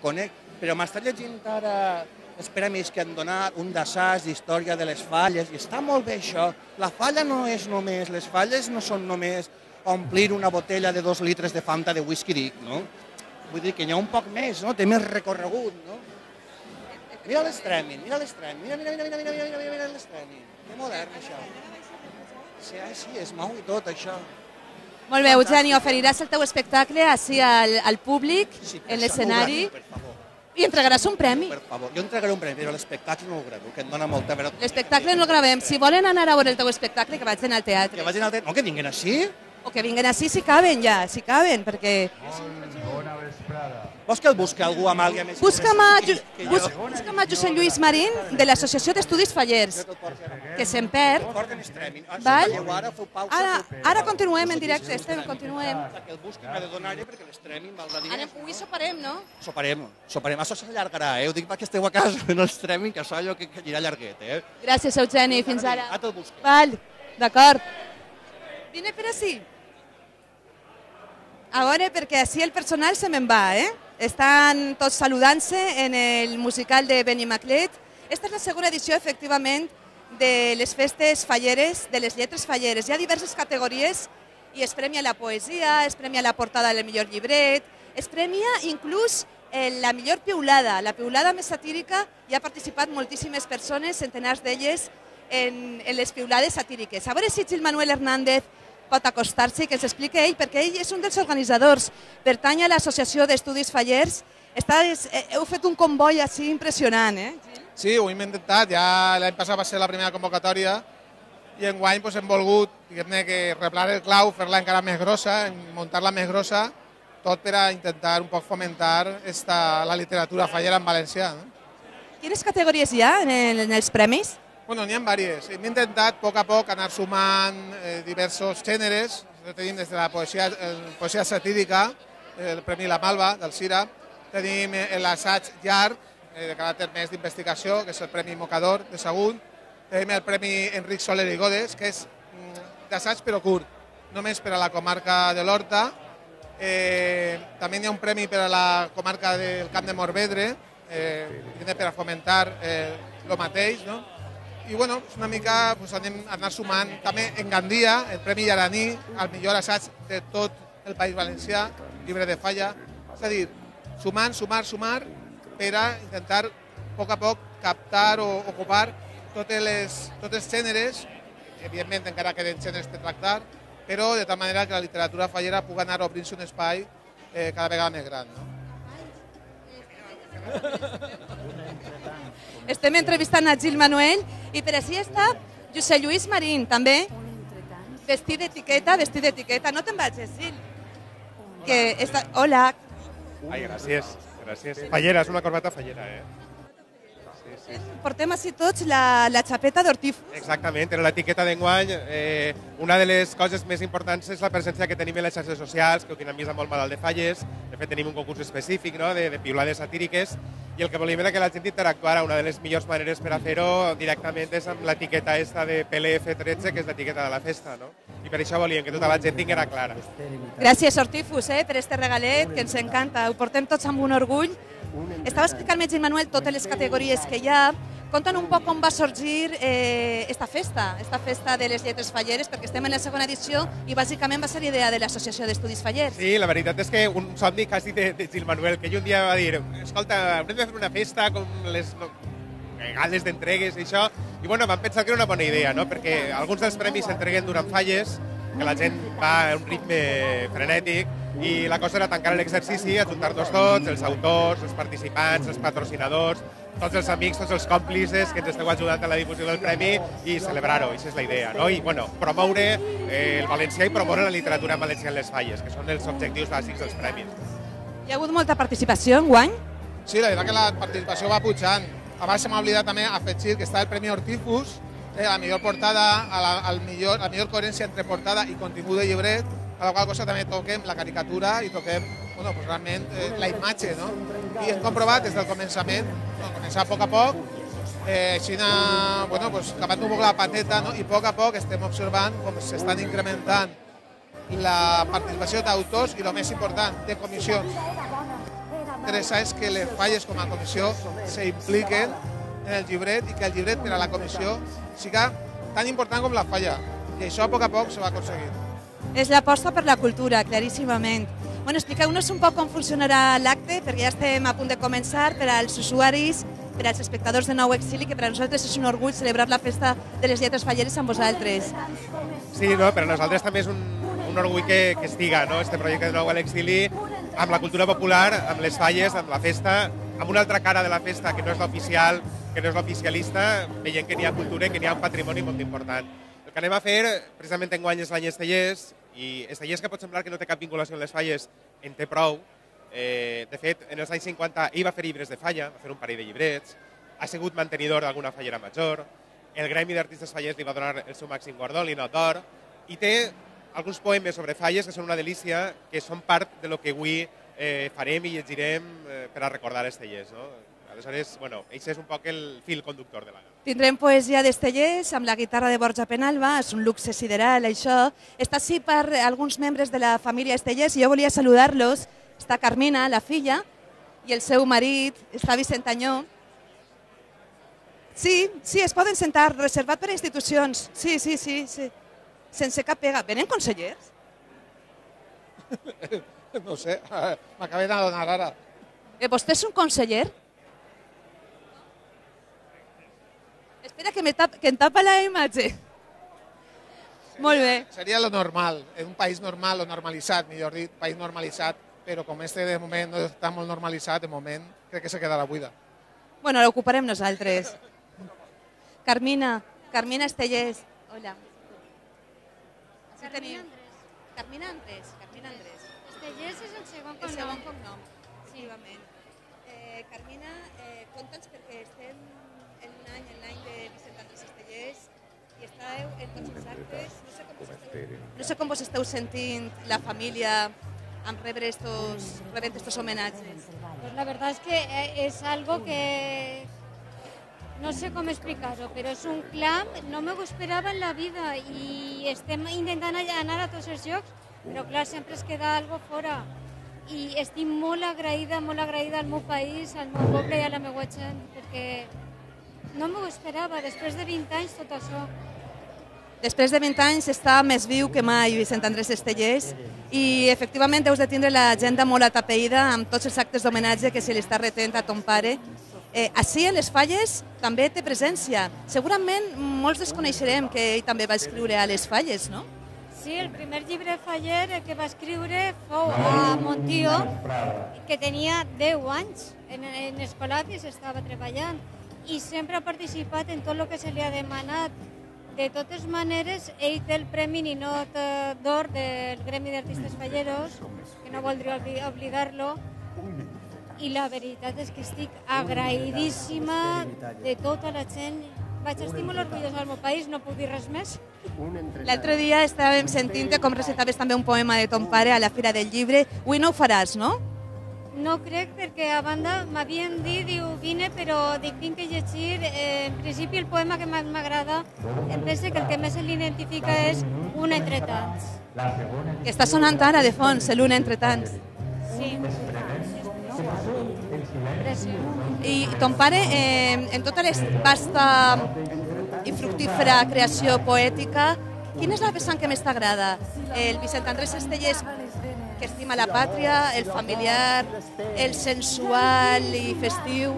conec, però m'està llegint ara els premis que han donat, un d'assaig d'història de les falles, i està molt bé això. La falla no és només, les falles no són només omplir una botella de 2 litres de Fanta de whisky ric, no? Vull dir que n'hi ha un poc més, no? Té més recorregut, no? Mira l'Stremin, mira l'Stremin. Que modern, això. Sí, es mou i tot, això. Molt bé, Eugeni, oferiràs el teu espectacle així al públic, en l'escenari, i entregaràs un premi. Per favor, jo entregaré un premi, però l'espectacle no ho gravo, que em dona molta vergonya. L'espectacle no el gravem. Si volen anar a veure el teu espectacle, que vagin al teatre. Que vagin al teatre? No, que vinguin així. O que vinguin així si caben ja, si caben, perquè... Vols que el busqui algú amb àlia més... Busca'm a Josep Lluís Marín, de l'Associació d'Estudis Fallers, que se'n perd. Val? Ara continuem en directe, continuem. Que el busqui, m'ha de donar-hi perquè l'Stremin val de diners. Avui soparem, no? Soparem. Això s'allargarà, ho dic perquè esteu a casa en l'Stremin, que això allò que anirà llarguet, Gràcies, Eugeni, fins ara. Ara te'l busco. Val, d'acord. Vine per ací. A veure, perquè així el personal se me'n va, Estan tots saludant-se en el musical de Benimaclet. Esta és la segona edició, efectivament, de les festes falleres, de les lletres falleres. Hi ha diverses categories i es premia la poesia, es premia la portada del millor llibret, es premia inclús la millor piulada, la piulada més satírica. Hi ha participat moltíssimes persones, centenars d'elles, en les piulades satíriques. A veure si Gil Manuel Hernández pot acostar-se i que ens expliqui ell, perquè ell és un dels organitzadors, pertany a l'Associació d'Estudis Fallers. Heu fet un comboi així impressionant, Gil? Sí, ho hem intentat, ja l'any passat va ser la primera convocatòria i enguany hem volgut reblar el clau, fer-la encara més grossa, muntar-la més grossa, tot per a intentar un poc fomentar la literatura fallera en valencià. Quines categories hi ha en els premis? Bueno, n'hi ha diverses. Hem intentat a poc anar sumant diversos gèneres. Tenim des de la poesia satírica, el Premi La Malva, del Cira. Tenim l'assaig llarg, de caràcter més d'investigació, que és el Premi Mocador, de Sagunt. Tenim el Premi Enric Soler i Godes, que és d'assaig però curt, només per a la comarca de l'Horta. També hi ha un premi per a la comarca del Camp de Morvedre, per a fomentar el mateix, no? I bueno, una mica anem a anar sumant. També en Gandia, el Premi Llaraní, al millor assaig de tot el País Valencià, llibre de falla. És a dir, sumar, per a intentar a poc captar o ocupar tots els gèneres, evidentment encara queden gèneres per tractar, però de tal manera que la literatura fallera pugui anar obrint-se un espai cada vegada més gran. Estem entrevistant a Gil Manuel i per així està Josep Lluís Marín, també, vestit d'etiqueta. No te'n vagis, Gil. Hola. Ai, gràcies. Fallera, és una corbata fallera, Portem així tots la xapeta d'Hortífus. Exactament, en l'etiqueta d'enguany una de les coses més importants és la presència que tenim en les xarxes socials, que ho tenen vist molt malalt de falles. De fet, tenim un concurs específic de piulades satíriques i el que volíem era que la gent interactuara. Una de les millors maneres per a fer-ho directament és amb l'etiqueta de PLF13, que és l'etiqueta de la festa. I per això volíem que tota la gent tinguera clara. Gràcies, Hortífus, per este regalet, que ens encanta. Ho portem tots amb un orgull. Estava explicant-me, Gil Manuel, totes les categories que hi ha. Conta'n un poc com va sorgir esta festa de les lletres falleres, perquè estem en la segona edició i bàsicament va ser idea de l'Associació d'Estudis Fallers. Sí, la veritat és que un somni quasi de Gil Manuel, que ell un dia va dir, escolta, haurem de fer una festa com les gales d'entregues i això, i bueno, vam pensar que era una bona idea, perquè alguns dels premis s'entreguen durant falles, que la gent va a un ritme frenètic, i la cosa era tancar l'exercici, ajuntar-nos tots, els autors, els participants, els patrocinadors, tots els amics, tots els còmplices que ens esteu ajudant a la difusió del premi i celebrar-ho, això és la idea. I promoure el valencià i promoure la literatura en valencià en les falles, que són els objectius bàsics dels premis. Hi ha hagut molta participació enguany? Sí, la veritat que la participació va pujant. Abans se m'ha oblidat també afegir que està el Premi Hortífus, la millor portada, la millor coherència entre portada i contingut de llibret, a la qual cosa també toquem la caricatura i toquem realment la imatge. I hem comprovat des del començament, començar a poc, així cavant un poc la pateta, i a poc estem observant com s'estan incrementant la participació d'autors i, el més important, de comissions. interessant és que les falles com a comissió s'impliquen en el llibret i que el llibret per a la comissió siga tan important com la falla. I això a poc se va aconseguir. És l'aposta per la cultura, claríssimament. Bueno, expliqueu-nos un poc com funcionarà l'acte, perquè ja estem a punt de començar, per als usuaris, per als espectadors de Nou Exili, que per a nosaltres és un orgull celebrar la festa de les lletres falleres amb vosaltres. Sí, no, per a nosaltres també és un orgull que estiga, no? Este projecte de Nou Exili amb la cultura popular, amb les falles, amb la festa, amb una altra cara de la festa que no és l'oficial, que no és l'oficialista, veient que n'hi ha cultura i que n'hi ha un patrimoni molt important. El que anem a fer, precisament enguany és l'any Estellers, i Estellers, que pot semblar que no té cap vinculació amb les falles, en té prou. De fet, en els anys 50 ell va fer llibres de falla, va fer un parell de llibrets, ha sigut mantenidor d'alguna fallera major, el Gremi d'Artistes Fallers li va donar el seu màxim guardó, l'Inot d'Or, i té alguns poemes sobre falles que són una delícia, que són part de lo que avui farem i llegirem per a recordar Estellers. Aleshores, bueno, això és un poc el fil conductor de la gala. Tindrem poesia d'Estellers amb la guitarra de Borja Penalba, és un luxe sideral, això. Està així per alguns membres de la família Estellers i jo volia saludar-los. Està Carmina, la filla, i el seu marit, està Vicent Anyó. Sí, es poden sentar, reservat per a institucions. Sí. Sense cap pega. Venen consellers? No sé, m'acabé d'adonar ara. Vostè és un conseller? Espera, que em tapa la imatge. Molt bé. Seria lo normal, en un país normal o normalitzat, millor dit, país normalitzat, però com este de moment no està molt normalitzat, de moment crec que se quedarà buida. Bueno, l'ocuparem nosaltres. Carmina Estellers. Hola. Carmina Andrés. Estellers és el segon cognom. El segon cognom, efectivament. Carmina, conta'ns perquè estem en l'any de Vicent Andrés Estellers i esteu en tots els actes. No sé com vos esteu sentint la família amb rebre estos homenatges. Pues la verdad es que es algo que no sé cómo explicar-ho, però és un clam, no m'ho esperava en la vida i estem intentant anar a tots els llocs, però clar, sempre es queda algo fora. I estic molt agraïda al meu país, al meu poble i a la meva gent, perquè no m'ho esperava, després de 20 anys tot això. Després de 20 anys està més viu que mai Vicent Andrés Estellers i efectivament deus de tindre l'agenda molt atapeïda amb tots els actes d'homenatge que se li està retent a ton pare. Així, en les falles, també té presència. Segurament molts desconeixerem que ell també va escriure a les falles, no? Sí, el primer llibre faller que va escriure fou a Montió, que tenia 10 anys en escolapis, estava treballant i sempre ha participat en tot el que se li ha demanat. De totes maneres, ell té el Premi Ninot d'Or del Gremi d'Artistes Falleros, que no voldria oblidar-lo, i la veritat és que estic agraïdíssima de tota la gent. Estic molt orgullosa del meu país, no puc dir res més. L'altre dia estàvem sentint com recitaves també un poema de ton pare a la Fira del Llibre. Avui no ho faràs, no? No crec, perquè a banda m'havien dit, diu, vine, però dic, tinc que llegir. En principi el poema que m'agrada, em pensa que el que més l'identifica és Un entre tants. Que està sonant ara de fons, l'Un entre tants. Sí. I ton pare, en tota la vasta i fructífera creació poètica, quina és la vessant que més t'agrada? El Vicent Andrés Estellers, que estima la pàtria, el familiar, el sensual i festiu?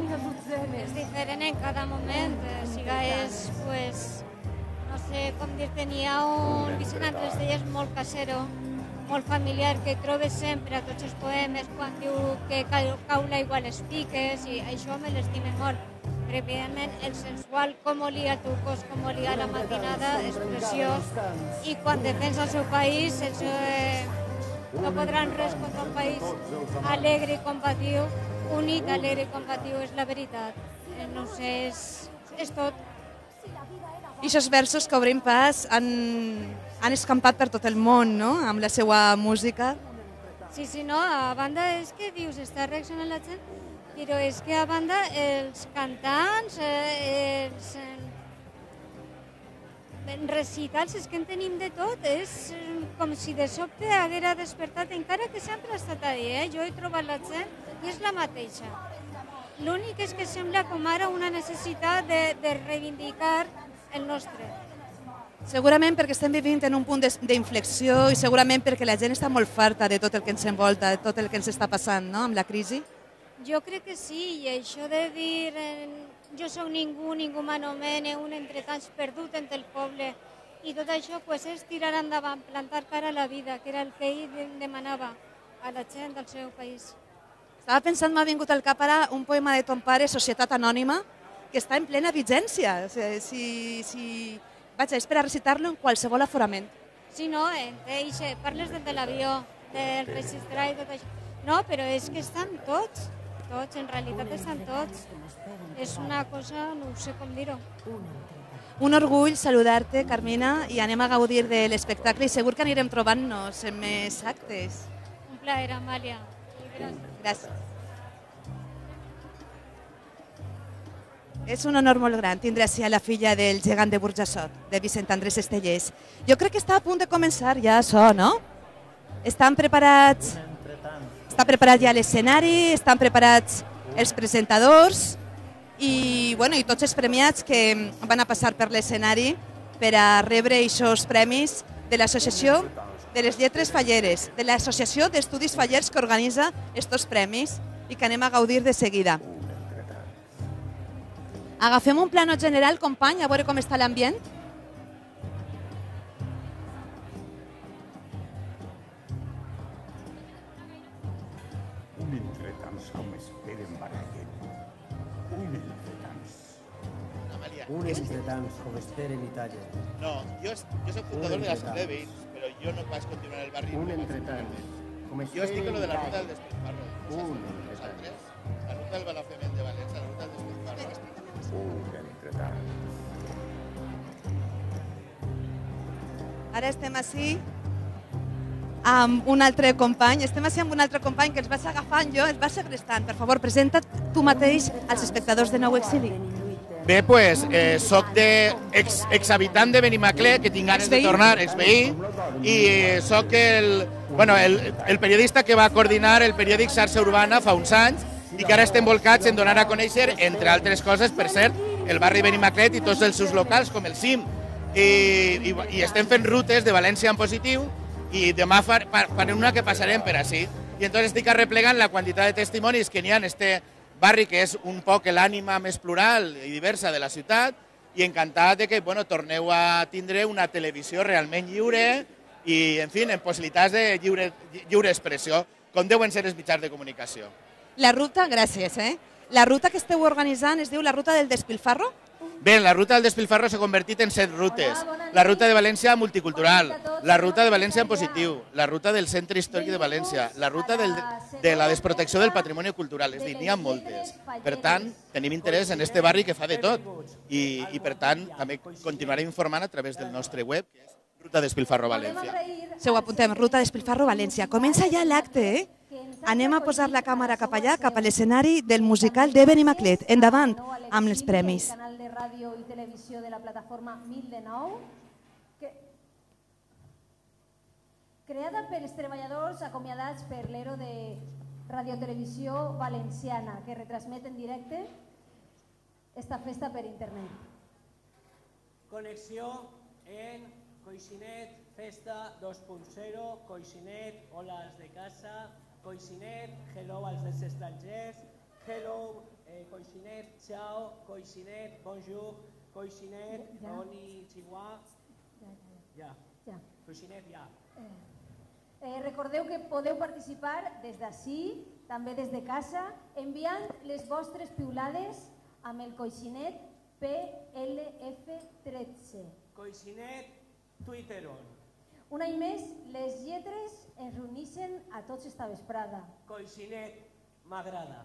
És diferent en cada moment. És, pues, no sé com dir-te, n'hi ha un Vicent Andrés Estellers molt casero, molt familiar, que trobes sempre a tots els poemes quan diu que cau l'aigua a les piques, i això me l'estime molt. Però, evidentment, el sensual, com olia el teu cos, com olia la matinada, és preciós. I quan defensa el seu país, no podran res contra un país alegre i combatiu, unit, alegre i combatiu, és la veritat. No sé, és tot. I aquests versos que obrim pas han escampat per tot el món, no?, amb la seva música. Sí, no, a banda és que dius, està reaccionant la gent, però és que a banda els cantants, els recitals, és que en tenim de tot, és com si de sobte haguera despertat, encara que sempre ha estat ahí, jo he trobat la gent i és la mateixa. L'únic és que sembla com ara una necessitat de reivindicar el nostre. Segurament perquè estem vivint en un punt d'inflexió i segurament perquè la gent està molt farta de tot el que ens envolta, de tot el que ens està passant, no?, amb la crisi. Jo crec que sí, i això de dir jo sóc ningú, ningú m'anomena, un entre tants perdut entre el poble, i tot això és tirar endavant, plantar cara a la vida, que era el que ell demanava a la gent del seu país. Estava pensant, m'ha vingut al cap ara un poema de ton pare, Societat Anònima, que està en plena vigència. Vaja, és per a recitar-lo en qualsevol aforament. Sí, no, parles de l'avió, del registrar i tot això. No, però és que estan tots, en realitat estan tots. És una cosa, no sé com dir-ho. Un orgull saludar-te, Carmina, i anem a gaudir de l'espectacle i segur que anirem trobant-nos en més actes. Un plaer, Amàlia. Gràcies. És un honor molt gran tindre així a la filla del gegant de Burjassot, de Vicent Andrés Estellers. Jo crec que està a punt de començar ja això, no? Estan preparats? Està preparat ja l'escenari, estan preparats els presentadors i tots els premiats que van a passar per l'escenari per a rebre aquests premis de l'Associació de les Lletres Falleres, de l'Associació d'Estudis Fallers que organitza aquests premis i que anem a gaudir de seguida. Agafem un plano general, company, a veure com està l'ambient. Un entretants com esperen barallet. Un entretants. Un entretants com esperen i tallen. No, jo soc fundador de l'Assemblea de Veïns, però jo no vaig continuar al barri. Un entretants. Jo estic en lo de la ruta del Despilfarro. Nosaltres, la ruta del Balafement de València, la ruta del Despilfarro. Ara estem així amb un altre company, que els vaig agafant jo, els vaig segrestant. Per favor, presenta't tu mateix als espectadors de Nou Exili. Bé, doncs, soc exhabitant de Benimaclet, que tinc ganes de tornar, exveí, i soc el periodista que va coordinar el periòdic Xarxa Urbana fa uns anys i que ara estem volcats en donar a conèixer, entre altres coses, per cert, el barri Benimaclet i tots els seus locals, com el CIM. I estem fent rutes de València en positiu i demà farem una que passarem per així. I entonces estic arreplegant la quantitat de testimonis que n'hi ha en este barri, que és un poc l'ànima més plural i diversa de la ciutat, i encantat de que torneu a tindre una televisió realment lliure i, en fi, en possibilitats de lliure expressió, com deuen ser els mitjans de comunicació. La ruta, gràcies, La ruta que esteu organitzant es diu la ruta del Despilfarro? Bé, la ruta del Despilfarro s'ha convertit en 7 rutes. La ruta de València multicultural, la ruta de València en positiu, la ruta del Centre Històric de València, la ruta de la desprotecció del patrimoni cultural, és a dir, n'hi ha moltes. Per tant, tenim interès en este barri que fa de tot i per tant, també continuarem informant a través del nostre web, que és Ruta Despilfarro València. Se ho apuntem, Ruta Despilfarro València. Comença ja l'acte, Anem a posar la càmera cap allà, cap a l'escenari del musical de Benimaclet. Endavant amb els premis. Canal de ràdio i televisió de la plataforma 1009, creada pels treballadors acomiadats per l'ERO de Radiotelevisió Valenciana, que retransmet en directe esta festa per internet. Connexió en Coixinet, Festa 2.0, Coixinet, hola als de casa, Coixinet, hello als dels estrangers, hello, Coixinet, ciao, Coixinet, bonjour, Coixinet, konnichiwa, ja, Coixinet, ja. Recordeu que podeu participar des d'ací, també des de casa, enviant les vostres piulades amb el Coixinet PLF13. Coixinet, Twitteron. Un any més, les lletres ens reuneixen a tots esta vesprada. Coixinet, m'agrada.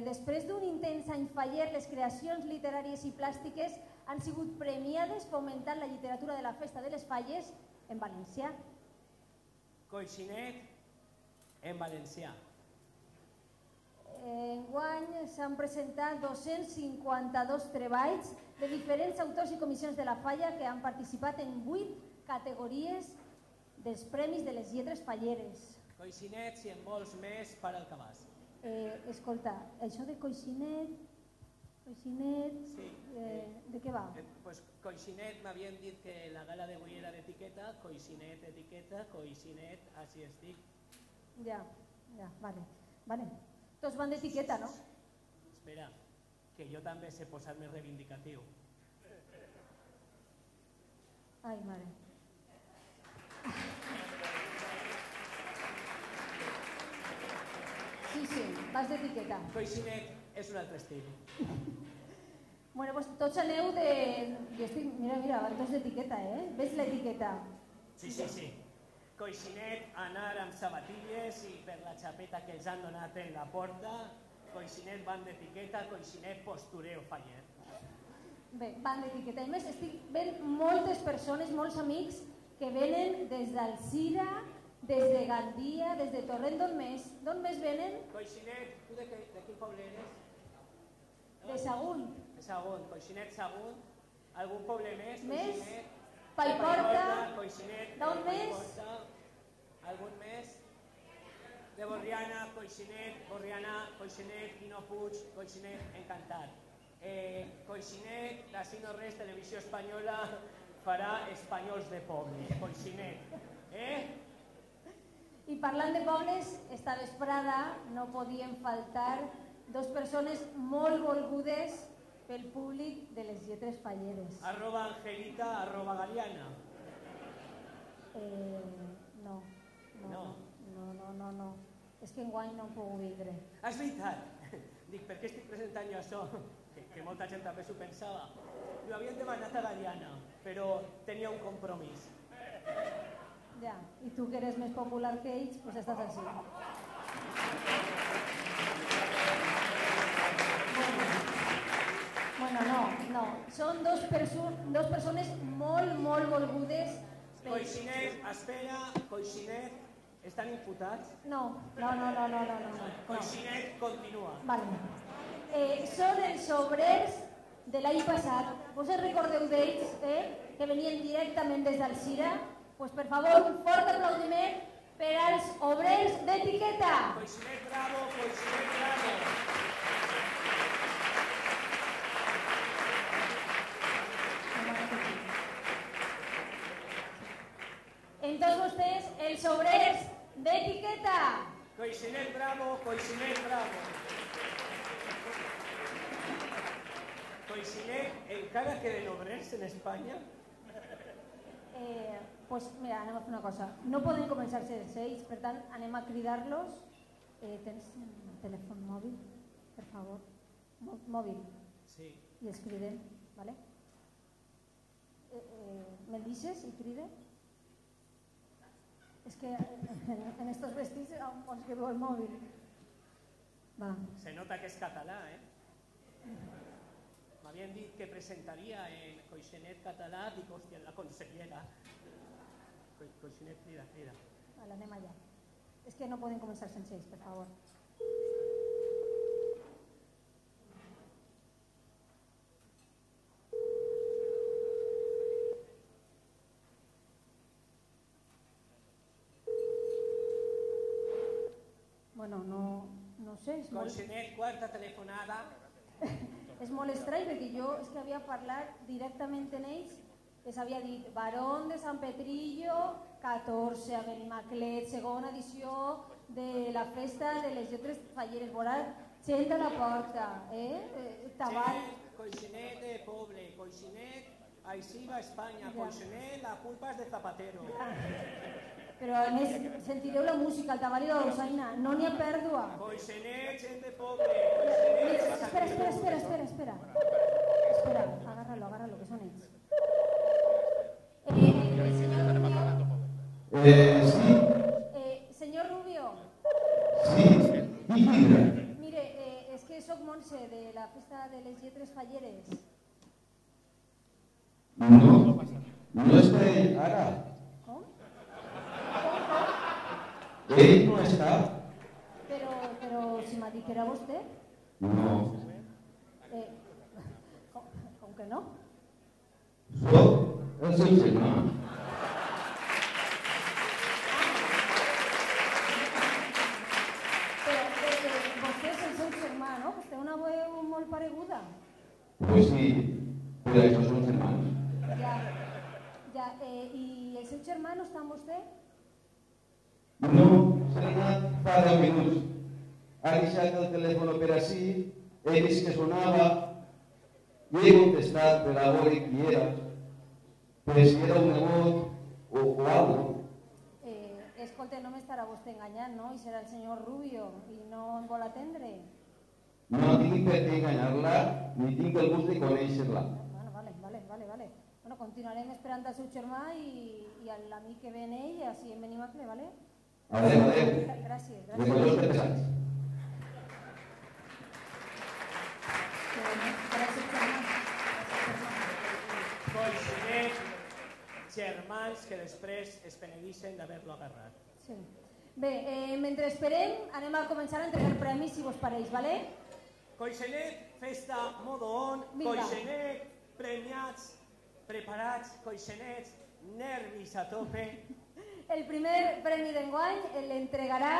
Després d'un intens any faller, les creacions literàries i plàstiques han sigut premiades fomentant la literatura de la Festa de les Falles en valencià. Coixinet, en valencià. Enguany s'han presentat 252 treballs de diferents autors i comissions de la Falla que han participat en 8 categories dels Premis de les Lletres Falleres. Coixinet, si en vols més, para el cabàs. Escolta, això de Coixinet, de què va? Pues Coixinet m'havien dit que la gala d'avui era d'etiqueta, Coixinet, etiqueta, Coixinet, així estic. Ja, vale. Tots van d'etiqueta, no? Espera, que jo també sé posar-me reivindicatiu. Ai, mare. Sí, vas d'etiqueta. Coixinet és un altre estil. Bueno, doncs tots aneu de... Jo estic... Mira, van tots d'etiqueta, eh? Ves l'etiqueta. Sí. Coixinet, anar amb sabatilles i per la xapeta que els han donat en la porta. Coixinet, van d'etiqueta, Coixinet, postureo faller. Bé, van d'etiqueta. A més, estic veient moltes persones, molts amics, que venen des d'Alzira, des de Gandia, des de Torrent. D'on més? D'on més venen? Coixinet, tu de quin poble eres? De Sagunt. De Sagunt, Coixinet, Sagunt. Algun poble més? Més? Coixinet. Paiporta. Coixinet. D'on més? Algun més? De Borriana, Coixinet, Borriana, Coixinet, Quino Puig, Coixinet, encantat. Coixinet, d'ací no res, Televisió Espanyola farà Espanyols de poble. Coixinet. I parlant de pobles, esta vesprada no podien faltar dos persones molt volgudes pel públic de les lletres falleres. @Angelita, @Galiana. No. És que enguany no em puc vindre. És veritat. Dic, per què estic presentant jo això? Que molta gent també s'ho pensava. Ho havien demanat a Galiana, però tenia un compromís. Ja, i tu que eres més popular que ells, doncs estàs així. Bueno, no. Són dos persones molt volgudes. Coixinet, espera, Coixinet, estan imputats? No. Coixinet, continua. Vale. Són els obrers de l'any passat. Vos recordeu d'ells, que venien directament des d'Alzira? Pues per favor, un fort aplaudiment per als obrers d'etiqueta. Coixinet, bravo, Coixinet, bravo. Entonces vostès, els obrers d'etiqueta. Coixinet, bravo, Coixinet, bravo. Coixinet, encara queden obrers en Espanya? Pues mira, anem a fer una cosa. No poden començar sense ells, per tant, anem a cridar-los. Tens un telèfon mòbil, per favor? Mòbil? Sí. I els cridem, ¿vale? Me'l deixes i cride? És que en estos vestits ens quedo el mòbil. Va. Se nota que és català, M'havien dit que presentaria en Coixinet català, dic, hòstia, la consellera. Coixinet, crida. Vale, anem allà. És que no poden començar sense ells, per favor. Bueno, no sé. Coixinet, quarta telefonada. És molt estrany perquè jo és que havia parlat directament amb ells, els havia dit Barón de San Petrillo, 14 a Benimaclet, segona edició de la festa de les lletres falleres. Veuràs gent a la porta, Tabal. Coixinet de poble, Coixinet, així va Espanya, Coixinet, la culpa és de Zapatero. Però a més sentireu la música, el tabal i la dolçaina, no n'hi ha pèrdua. Coixinet, gent de poble, Espera. Espera, agárralo, que són ells. Senyor Rubio. Sí, Mire, és que soc Montse de la festa de les lletres falleres. No està ell ara. Com? Ell no està. Però si m'ha dit que era vostè. No. Com que no? Soc el seu senyor. Escolta. Pues sí, pero esos son hermanos. Ja, i el seu germà no està amb vostè? No, s'ha anat fa 10 minuts. Ha deixat el telèfon per ací, he vist que sonava, i he contestat per a veure qui era, per si era un nebot o algo. Escolta, no m'estarà vostè enganyant, no? I serà el senyor Rubio i no em vol atendre? No tinc per què enganyar-la, ni tinc el gust de conèixer-la. Vale. Bueno, continuarem esperant el seu germà i l'amic que ve en ell, així en Benimacle, vale? Adéu. Gràcies. Recordeu per pesats. Gràcies, germà. Coixinet, germans que després es penedixen d'haver-lo agarrat. Sí. Bé, mentre esperem, anem a començar a entregar premis, si vos pareix, vale? Coixenet, festa modo on, Coixenet, premiats, preparats, Coixenets, nervis a tope. El primer premi d'enguany l'entregarà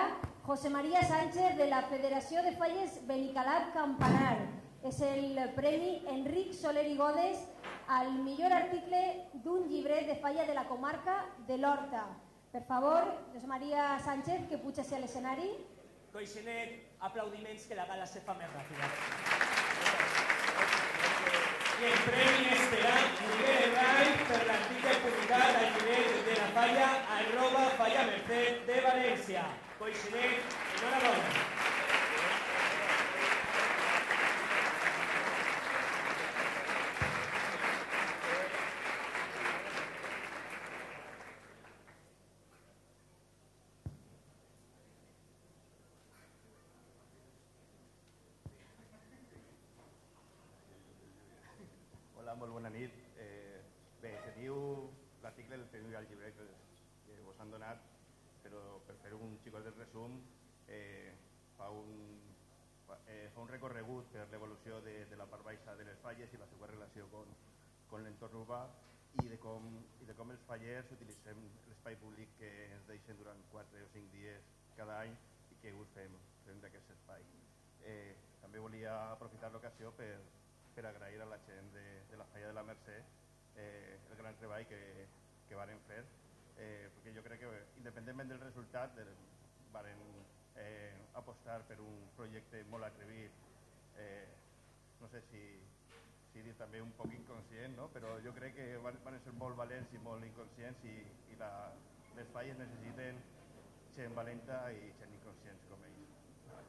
José María Sánchez de la Federació de Falles Benicalap Campanar. És el premi Enric Soler i Godes al millor article d'un llibret de falla de la comarca de l'Horta. Per favor, José María Sánchez, que puja a l'escenari. Coixenet, aplaudiments que la gala se fa més ràpida. I el premi serà Miguel Ray per l'article publicat al llibret de la falla @fallamerced de València. Coixenet, enhorabona. Molt bona nit. Bé, teniu l'article, teniu el llibret que us han donat, però per fer un xicot de resum fa un recorregut per l'evolució de la part baixa de les falles i la seva relació amb l'entorn urbà i de com els fallers utilitzem l'espai públic que ens deixen durant 4 o 5 dies cada any i què ús fem d'aquest espai. També volia aprofitar l'ocasió per agrair a la gent de la falla de la Mercè el gran treball que varen fer, perquè jo crec que independentment del resultat varen apostar per un projecte molt atrevit, no sé si dir també un poc inconscient, però jo crec que van ser molt valents i molt inconscients i les falles necessiten gent valenta i gent inconscients com ells.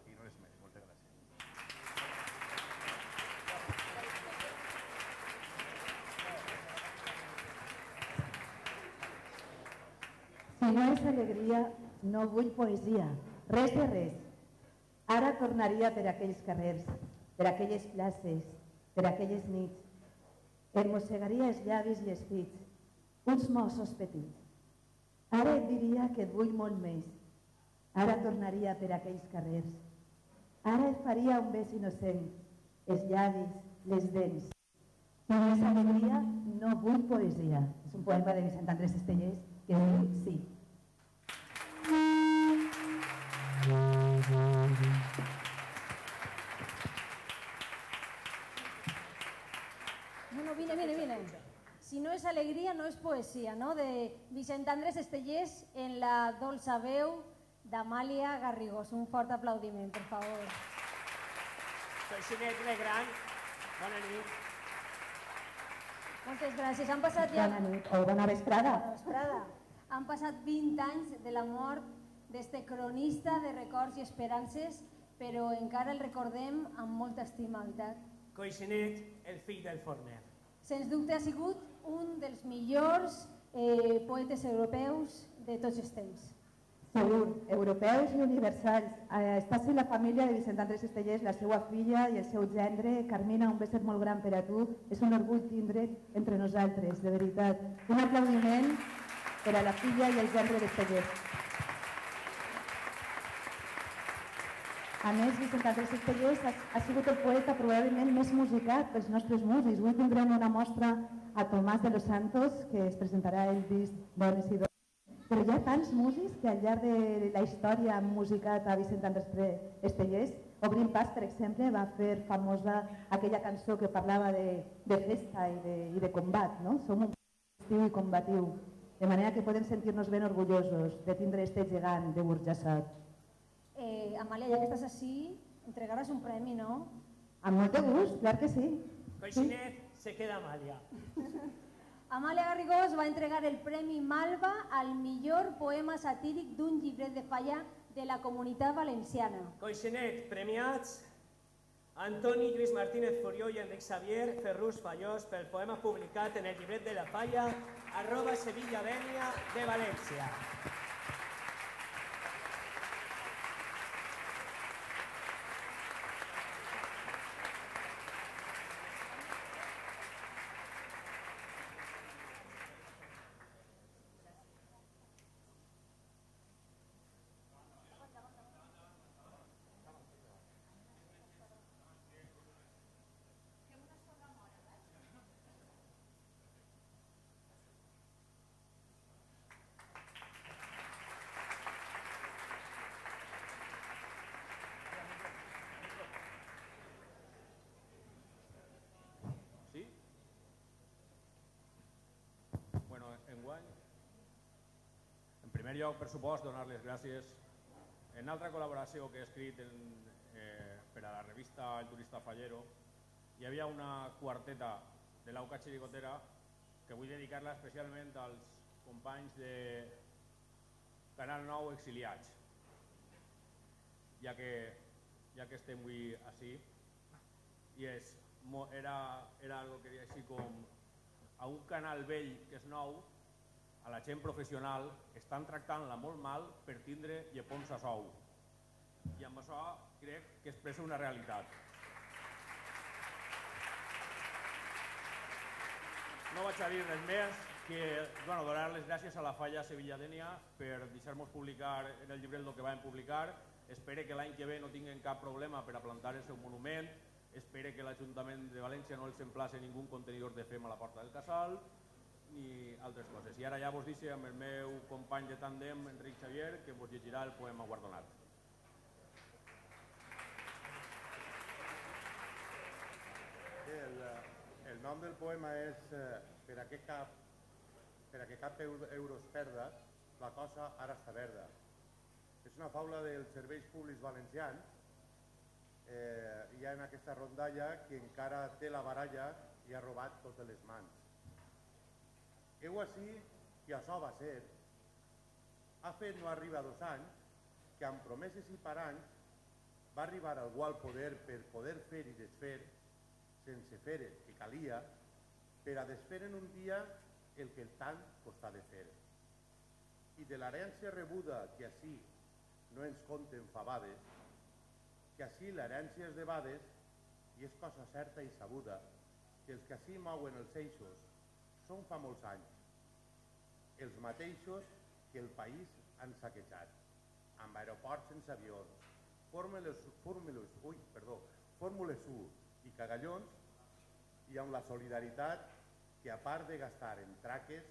I res més, moltes gràcies. Si no és alegria, no vull poesia, res de res. Ara tornaria per aquells carrers, per aquelles places, per aquelles nits. Em mossegaria els llavis i els pits, uns mossos petits. Ara et diria que et vull molt més. Ara tornaria per aquells carrers. Ara et faria un bes innocent, els llavis, les dents. Si no és alegria, no vull poesia. És un poema de Vicent Andrés Estellés que diu sí. Bueno, vine. Si no és alegria, no és poesia, no? De Vicent Andrés Estellés en la dolça veu d'Amàlia Garrigós. Un fort aplaudiment, per favor. Coixinet Legran, bona nit. Moltes gràcies. Han passat ja... Bona nit, o bona vesprada. Bona vesprada. Han passat 20 anys de la mort d'este cronista de records i esperances, però encara el recordem amb molta estima, veritat? Coixinet, el fill del forner. Sens dubte ha sigut un dels millors poetes europeus de tots els temps. Segur, europeus i universals. Està a la família de Vicent Andrés Estellés, la seva filla i el seu gendre. Carmina, un beset molt gran per a tu. És un orgull tindre't entre nosaltres, de veritat. Un aplaudiment per a la filla i el gendre d'Estellés. A més, Vicent Andrés Estellés ha sigut el poeta probablement més musicat pels nostres músics. Avui tindrem una mostra a Tomàs de los Santos, que es presentarà el disc Dones i Dones. Però hi ha tants músics que al llarg de la història han musicat a Vicent Andrés Estellés. Obrim Pas, per exemple, va fer famosa aquella cançó que parlava de festa i de combat, no? Som un país festiu i combatiu, de manera que podem sentir-nos ben orgullosos de tindre este gegant de Burjassot. Amàlia, ja que estàs així, entregaràs un premi, no? Amb molt de gust, clar que sí. Coixinet, se queda Amàlia. Amàlia Garrigós va entregar el Premi Malva al millor poema satíric d'un llibret de falla de la Comunitat Valenciana. Coixinet, premiats Antoni Lluís Martínez Furió i Enric Xavier Ferrús Fallós pel poema publicat en el llibret de la falla @Sevilla Venia de València. En primer lloc, per supost, donar les gràcies en altra col·laboració que he escrit per a la revista El Turista Fallero. Hi havia una quarteta de l'Auca Xirigotera que vull dedicar-la especialment als companys de Canal 9 exiliats, ja que estem avui així, i era el que diria així com a un canal vell que és nou, a la gent professional estan tractant-la molt mal per tindre llepons a sou. I amb això crec que expressa una realitat. No vaig a dir res més que donar les gràcies a la falla Sevilla-Dènia per deixar-nos publicar en el llibret el que vam publicar. Espero que l'any que ve no tinguin cap problema per a plantar el seu monument. Espero que l'Ajuntament de València no els emplaci ningú contenidor de fem a la porta del casal ni altres coses. I ara ja vos deixo amb el meu company de tàndem, Enric Xavier, que vos llegirà el poema guardonat. El nom del poema és Per a que cap euro es perda, la cosa ara està verda. És una faula dels serveis públics valencians. Hi ha en aquesta rondalla que encara té la baralla i ha robat totes les mans. Heu així que això va ser. Ha fet no arriba 2 anys que amb promeses i paranys va arribar algú al poder per poder fer i desfer sense fer el que calia per a desfer en un dia el que tant costa de fer. I de l'herència rebuda que així no ens conten fabades, que així l'herència és debades i és cosa certa i sabuda que els que així mouen els eixos són fa molts anys els mateixos que el país han saquejat, amb aeroports sense avions, Fórmules 1 i cagallons, i amb la solidaritat que, a part de gastar en traques,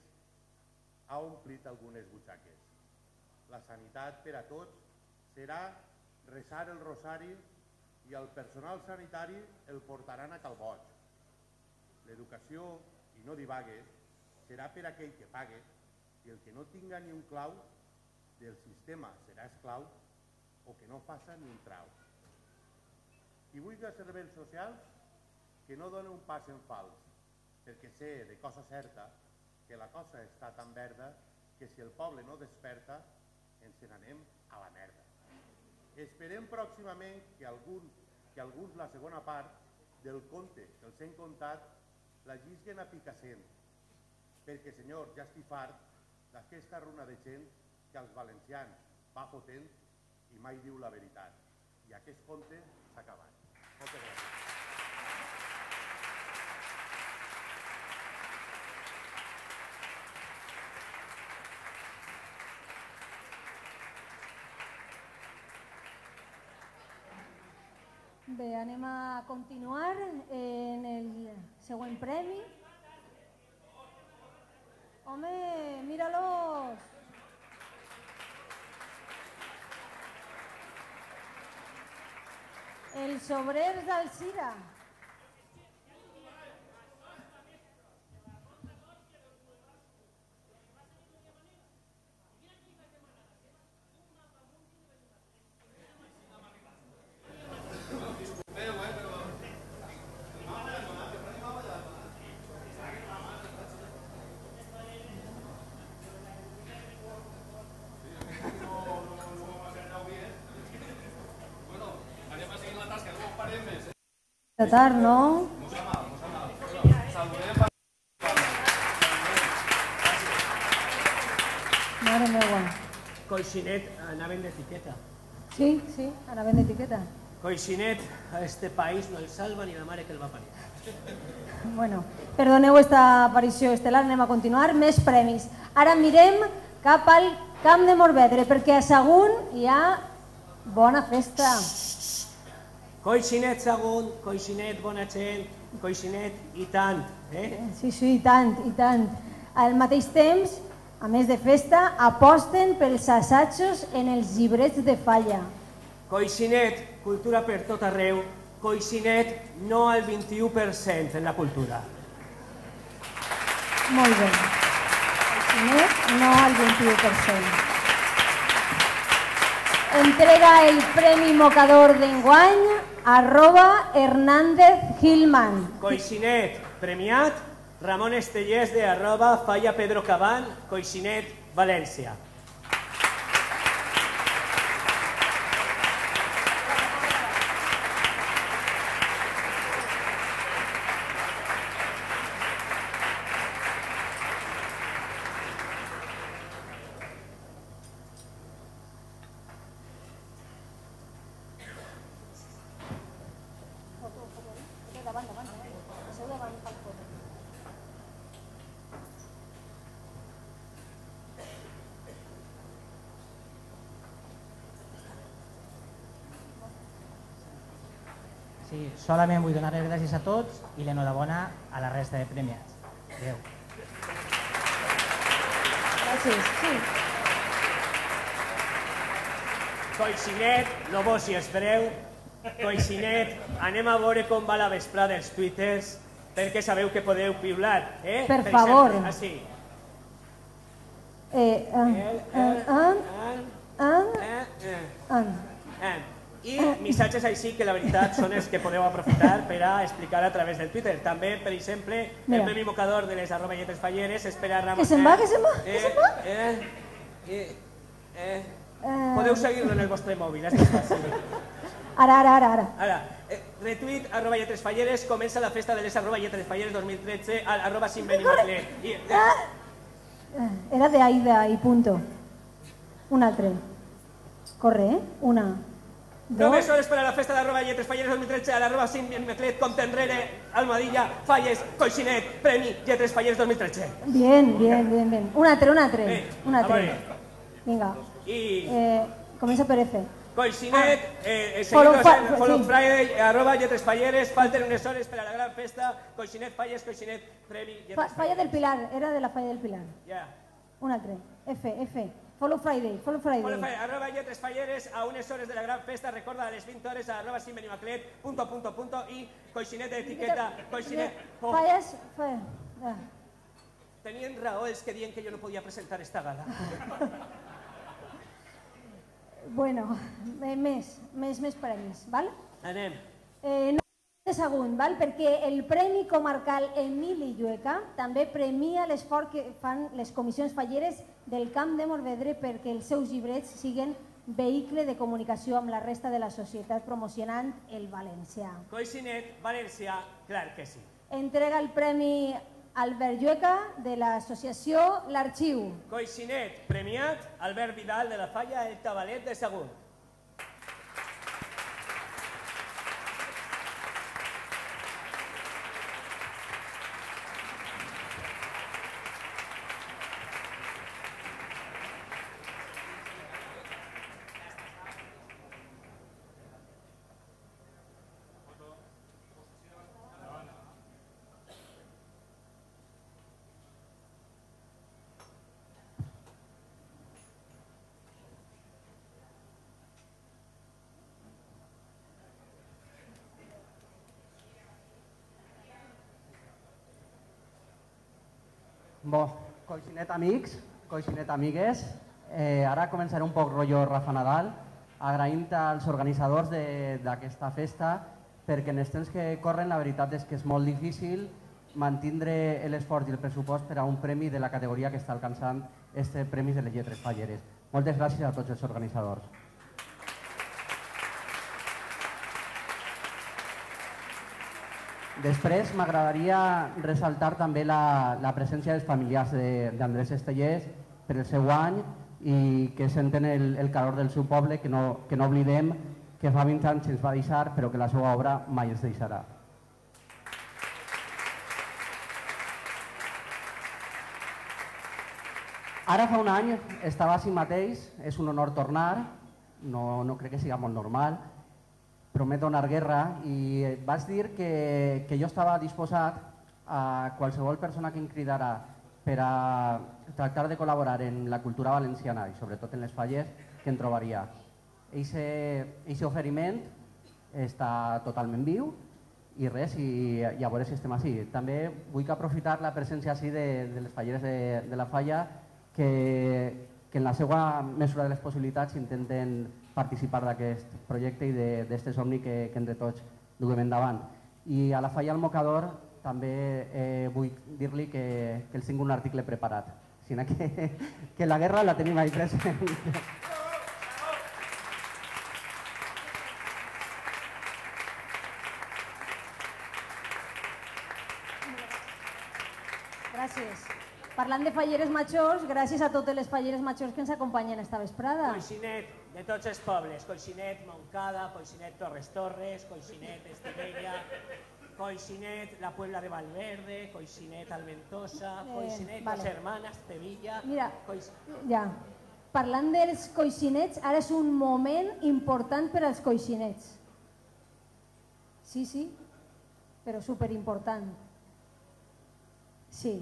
ha omplit algunes butxaques. La sanitat per a tots serà resar el rosari i el personal sanitari el portaran a cal boig. L'educació, i no divagues, serà per aquell que pague, i el que no tinga ni un clau del sistema serà esclau o que no faça ni un trau. Qui vulgui serveis socials, que no doni un pas en fals, perquè sé de cosa certa que la cosa està tan verda que si el poble no desperta ens n'anem a la merda. Esperem pròximament que alguns la segona part del conte que els hem contat la llisguen a picassent, perquè, senyor, ja estic fart d'aquesta runa de gent que als valencians va fotent i mai diu la veritat. I aquest conte s'ha acabat. Moltes gràcies. Bé, anem a continuar en el següent premi. Home, míralos! Els obrers d'Alzira. De tard, no? Mare meua. Coixinet, anaven d'etiqueta. Sí, sí, anaven d'etiqueta. Coixinet, a este país no el salva ni la mare que el va parir. Bueno, perdoneu esta aparició estel·lar, anem a continuar. Més premis. Ara mirem cap al Camp de Morvedre, perquè a Sagunt hi ha bona festa. Coixinet, Sagunt, Coixinet, bona gent, Coixinet i tant. Sí, sí, i tant, i tant. Al mateix temps, a més de festa, aposten pels assajos en els llibrets de falla. Coixinet, cultura per tot arreu. Coixinet, no al 21% en la cultura. Molt bé. Coixinet, no al 21%. Entrega el Premi Mocador d'enguany @Hernández-Hillman. Coixinet, premiat, Ramon Estellés de @FallaPedroCaban, Coixinet, València. Sí, solament vull donar les gràcies a tots i l'enhorabona a la resta de premiats. Adéu. Gràcies, sí. Coixinet, no vos si espereu. Coixinet, anem a veure com va la vesprada dels twitters, perquè sabeu que podeu piular, eh? Per favor. Exemple, així. I missatges així que la veritat són els que podeu aprofitar per a explicar a través del Twitter. També, per exemple, el Premi Mocador de les @lletresfalleres espera Ramos. Que se'n va, que se'n va, que se'n va. Podeu seguir-lo en el vostre mòbil, és més fàcil. Ara. Retuit @lletresfalleres, comença la festa de les @lletresfalleres 2013 al @sinbenimaclet. Era de Aida i punto. Un altre. Corre, eh? Una, dos... Només hores per a la festa de @lletresfalleres 2013 al @sinbenimaclet, compte enrere, Almohadilla, Falles, Coixinet, Premi Lletresfalleres 2013. Bien. Un altre. Vinga. Comença per F. Coixinet, seguidors en Follow Friday, @lletresfalleres, falten unes hores per a la gran festa, Coixinet, Falles, Coixinet, Premi Lletresfalleres. Falla del Pilar, era de la Falla del Pilar. Ja. Un altre. F. Follow Friday. @lletresfalleres, a unes hores de la gran festa, recorda a les 20 hores a @sinbenimaclet, i Coixinet etiqueta, Coixinet. Falles... Tenien raó els que diuen que jo no podia presentar esta gala. Bueno, més premis, val? Anem. No de Sagunt, val? Perquè el Premi Comarcal Emili Llueca també premia l'esforç que fan les comissions falleres del Camp de Morvedre perquè els seus llibrets siguin vehicle de comunicació amb la resta de la societat promocionant el valencià. Coixinet, València, clar que sí. Entrega el Premi Albert Llueca de l'associació L'Arxiu. Coixinet, premiat, Albert Vidal de la Falla El Tabalet de Sagunt. Bo, coixinet amics, coixinet amigues, ara començaré un poc rotllo Rafa Nadal, agraint als organitzadors d'aquesta festa, perquè en els temps que corren la veritat és que és molt difícil mantindre l'esforç i el pressupost per a un premi de la categoria que està alcançant este Premi de les Lletres Falleres. Moltes gràcies a tots els organitzadors. Després m'agradaria ressaltar també la presència dels familiars d'Andrés Estellers per el seu any i que senten el calor del seu poble, que no oblidem que fa 20 anys ens va deixar, però que la seva obra mai ens deixarà. Ara fa un any estava així mateix, és un honor tornar, no crec que sigui molt normal, promet donar guerra i vaig dir que jo estava disposat a qualsevol persona que em cridara per a tractar de col·laborar en la cultura valenciana i sobretot en les falles que em trobaria. Eixe oferiment està totalment viu i res, i a veure si estem així. També vull aprofitar la presència així de les falleres de la falla que en la seva mesura de les possibilitats intenten participar d'aquest projecte i d'aquest somni que entre tots duguem endavant. I a la falla al Mocador també vull dir-li que els tinc un article preparat, sinó que la guerra la tenim ahí present. Gràcies. Parlant de falleres majors, gràcies a totes les falleres majors que ens acompanyen esta vesprada. Coixinet de tots els pobles, Coixinet Montcada, Coixinet Torres Torres, Coixinet Estivella, Coixinet la Puebla de Valverde, Coixinet Alventosa, Coixinet Dos Hermanas, Sevilla... Mira, ja, parlant dels coixinets, ara és un moment important per als coixinets. Sí, però superimportant. Sí.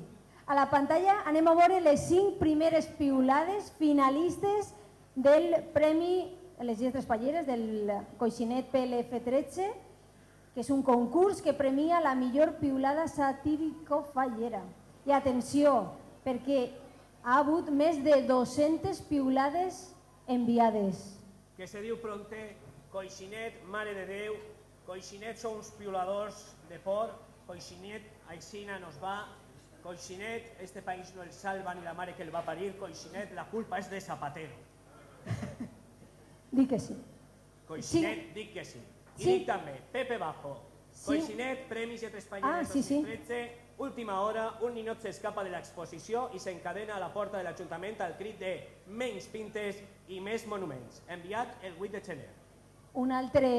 A la pantalla anem a veure les 5 primeres piulades finalistes del Premi a les Lletres Falleres del Coixinet PLF13, que és un concurs que premia la millor piulada satírico-fallera. I atenció, perquè ha hagut més de 200 piulades enviades. Que se diu pronte, Coixinet, Mare de Déu, Coixinet són uns piuladors de por, Coixinet, aixina nos va, Coixinet, este país no el salva ni la mare que el va parir, Coixinet, la culpa és de Zapatero. Dic que sí. Coixinet, dic que sí. I dic també, Pepe Bajo, Coixinet, Premis Lletres Falleres 2013, última hora, un ninot s'escapa de l'exposició i s'encadena a la porta de l'Ajuntament al crit de menys pintes i més monuments. Enviat el 8 de gener. Un altre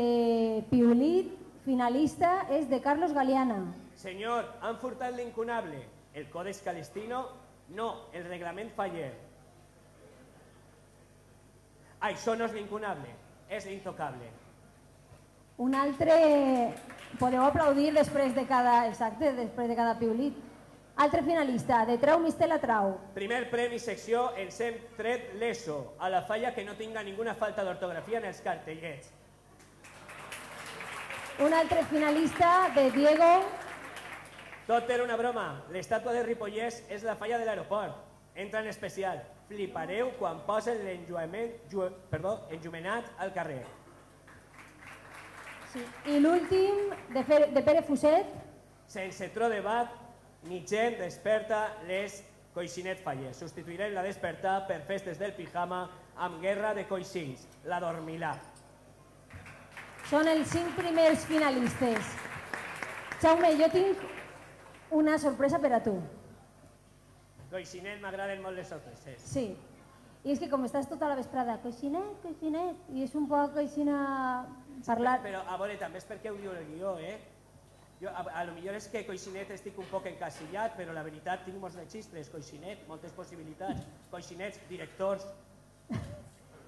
piulit finalista és de Carlos Galeana. Senyor, han furtat l'incunable. El Codex Calistino? No, el reglament faller. Això no és l'incunable, és l'intocable. Un altre... Podeu aplaudir després de cada... Exacte, després de cada piulit. Altre finalista, de Trau Mistela Trau. Primer premi secció, ens hem tret l'ESO, a la falla que no tinga ninguna falta d'ortografia en els cartellets. Un altre finalista, de Diego... Tot era una broma. L'estàtua de Ripollès és la falla de l'aeroport. Entra en especial. Flipareu quan posen l'enllumenat al carrer. I l'últim, de Pere Fuset. Sense tro debat, ni gent desperta les Coixinet Fallers. Substituirem la despertar per festes del pijama amb guerra de coixins. La dormilà. Són els 5 primers finalistes. Jaume, jo tinc una sorpresa per a tu. Coixinet, m'agraden molt les sorpreses. Sí. I és que com estàs tota la vesprada, Coixinet, Coixinet, i és un poc coixina parlar... Però, a veure, també és perquè ho diu el guió, eh? A lo millor és que Coixinet estic un poc encasillat, però la veritat tinc molts registres. Coixinet, moltes possibilitats. Coixinets, directors.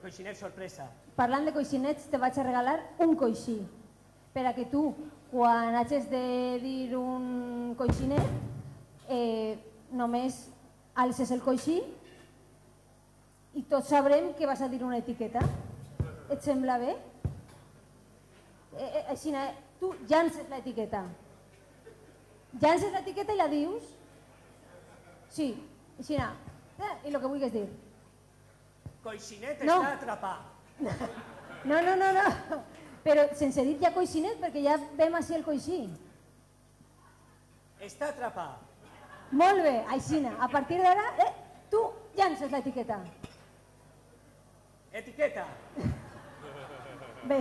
Coixinet, sorpresa. Parlant de coixinets, te vaig a regalar un coixí, per a que tu, quan hagis de dir un coixinet, només alces el coixí i tots sabrem que vas a dir una etiqueta. Et sembla bé? Així, tu llances l'etiqueta. Llances l'etiqueta i la dius. Sí, aixina. I el que vulguis dir. Coixinet està atrapat. No. Però sense dir ja coixinet, perquè ja vem així el coixí. Està atrapat. Molt bé, aixina. A partir d'ara, tu llances l'etiqueta. Etiqueta. Bé.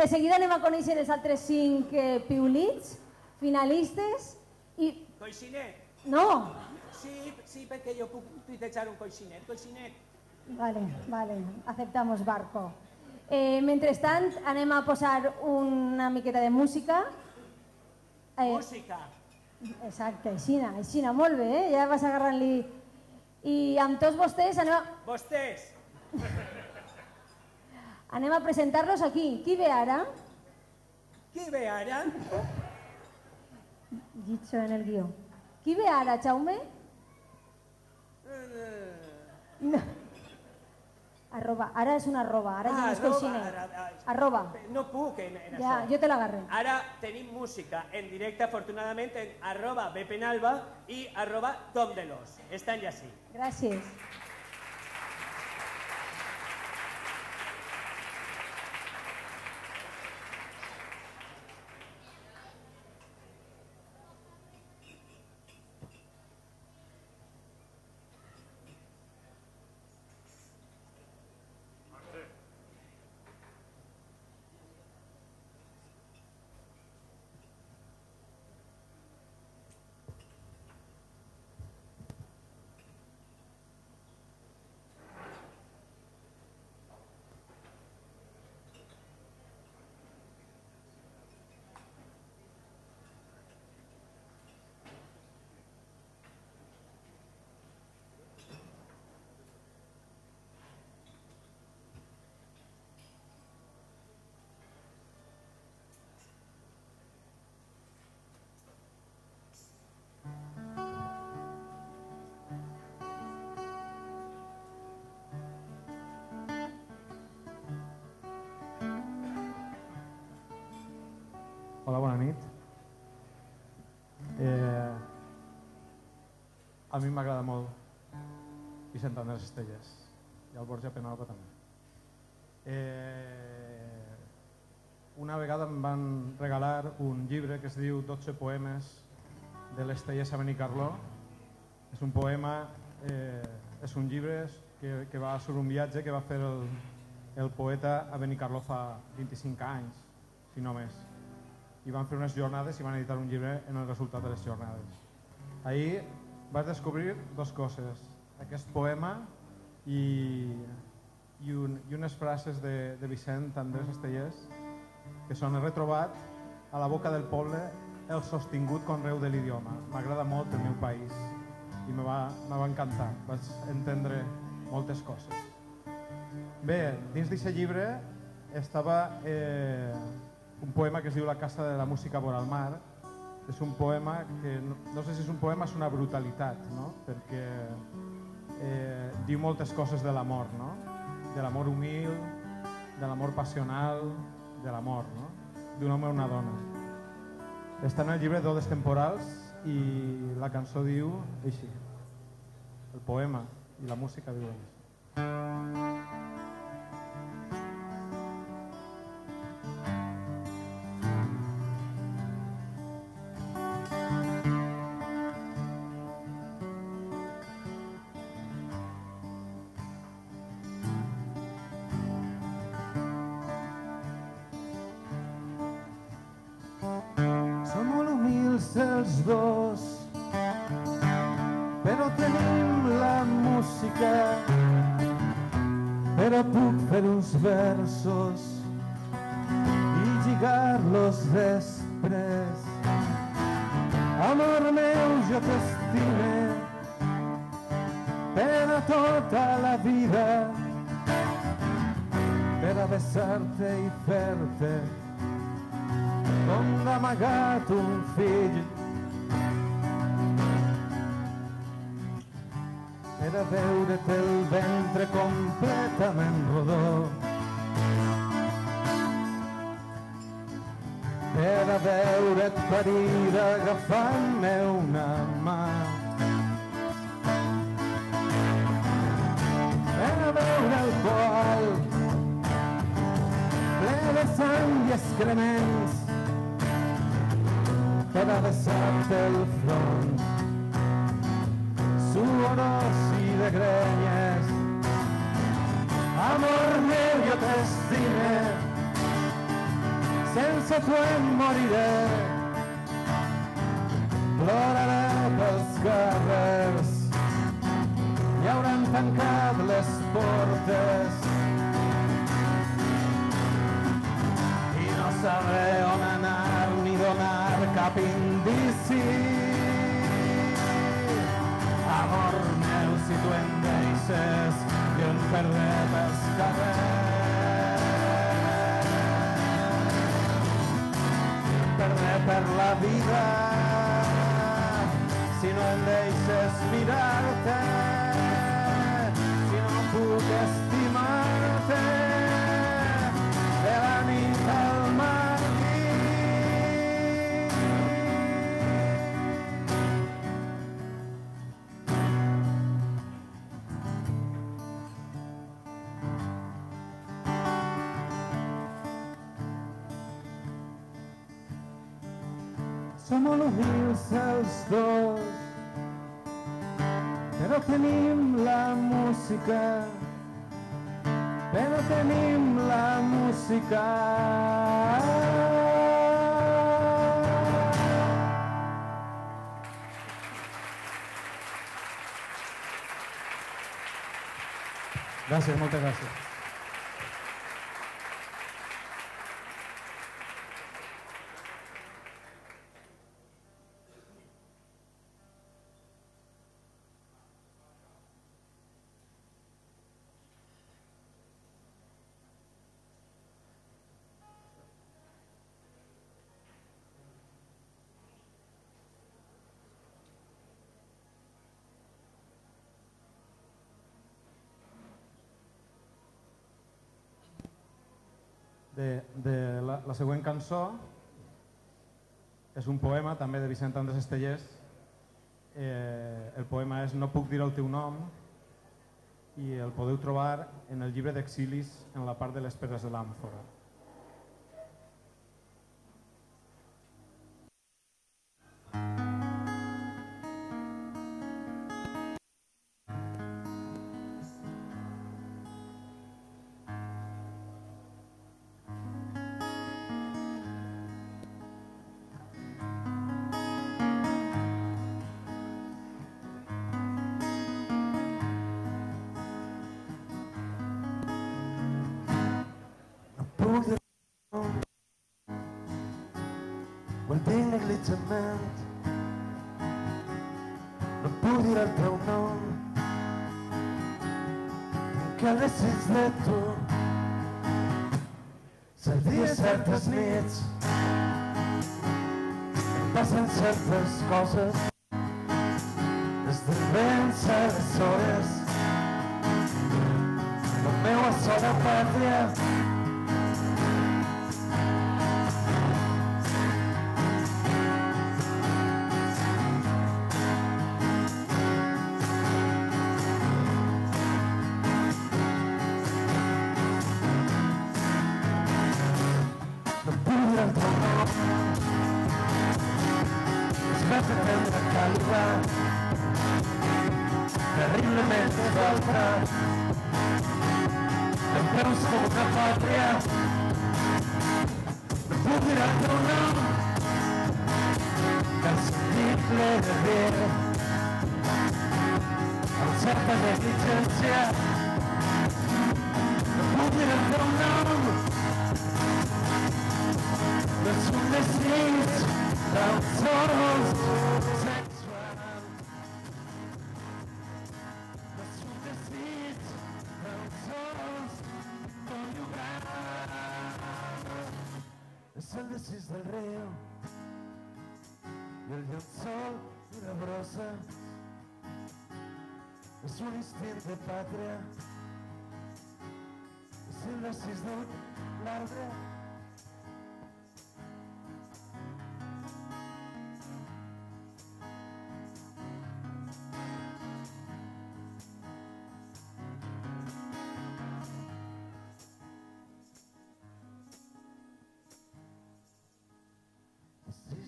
De seguida anem a conèixer els altres 5 piulits, finalistes i... Coixinet. No. Sí, perquè jo puc tuitejar un coixinet. Vale, aceptamos barco. Mentrestant, anem a posar una miqueta de música. Música. Exacte, aixina, molt bé, ja vas agarrant-li. I amb tots vostès anem a... Vostès. Anem a presentar-los aquí. Qui ve ara? Qui ve ara? Dicho en el guió. Qui ve ara, Jaume? No. Arroba. Ara és una arroba, ara ja no és coixinet. Arroba. No puc en això. Ja, jo te l'agarré. Ara tenim música en directe, afortunadament, en @bpenalba i @tomdelos. Estan ja sí. Gràcies. Hola, bona nit. A mi m'agrada molt Vicent Andrés Estelles i el Borja Penalba també. Una vegada em van regalar un llibre que es diu 12 poemes de l'Estelles a Benicarló. És un poema, és un llibre que va sobre un viatge que va fer el poeta a Benicarló fa 25 anys, si no més. I van fer unes jornades i van editar un llibre en el resultat de les jornades. Ahir vaig descobrir dues coses, aquest poema i unes frases de Vicent Andrés Estelles que són: he retrobat a la boca del poble el sostingut conreu de l'idioma. M'agrada molt el meu país i me va encantar, vaig entendre moltes coses. Bé, dins d'aquest llibre estava un poema que es diu La casa de la música vora el mar. És un poema que, no sé si és un poema, és una brutalitat, no? Perquè diu moltes coses de l'amor, no? De l'amor humil, de l'amor passional, de l'amor, no? D'un home o una dona. Està en el llibre d'Odes temporals i la cançó diu així. El poema i la música diuen així. Els dos, però tenim la música, però puc fer uns versos i lligar-los després. Amor meu, jo t'estime per a tota la vida, per a besar-te i fer-te com d'amagat un fill, per a veure't el ventre completament rodó, per a veure't parir agafant-me una mà. Per a veure el poal ple de sang i excrements, per a besar-te el front suorós i de grenyes. Amor meu, jo t'estime, sense tu em moriré. Ploraré pels carrers, i hauran tancat les portes, i no sabré on anar ni donar cap indici. Amor meu, si tu em deixes, jo em perdré pels carrers. Em perdré per la vida, si no em deixes mirar-te, si no puc estimar-te, de la nit al matí. Som molt humils els dos, però tenim la música, però tenim la música. Gràcies, moltes gràcies. La següent cançó és un poema també de Vicent Andrés Estellés. El poema és No puc dir el teu nom i el podeu trobar en el llibre d'exilis en la part de les pedres de l'àmfora. Ho entenc negligenment, no puc dir el teu nom, tinc el desig de tu. Cert dies, certes nits, em passen certes coses, estic ben certes hores, la meua sola pàtria. Terriblemente falta, dempeus com una pàtria, no puc dir el teu nom, que el sentit ple de dir, amb certa negligència, no puc dir el teu nom, no és un desig tan sols sexual. És el desig del riu i el llençol d'una brossa, és un instint de pàtria, és el desig d'un l'arbre,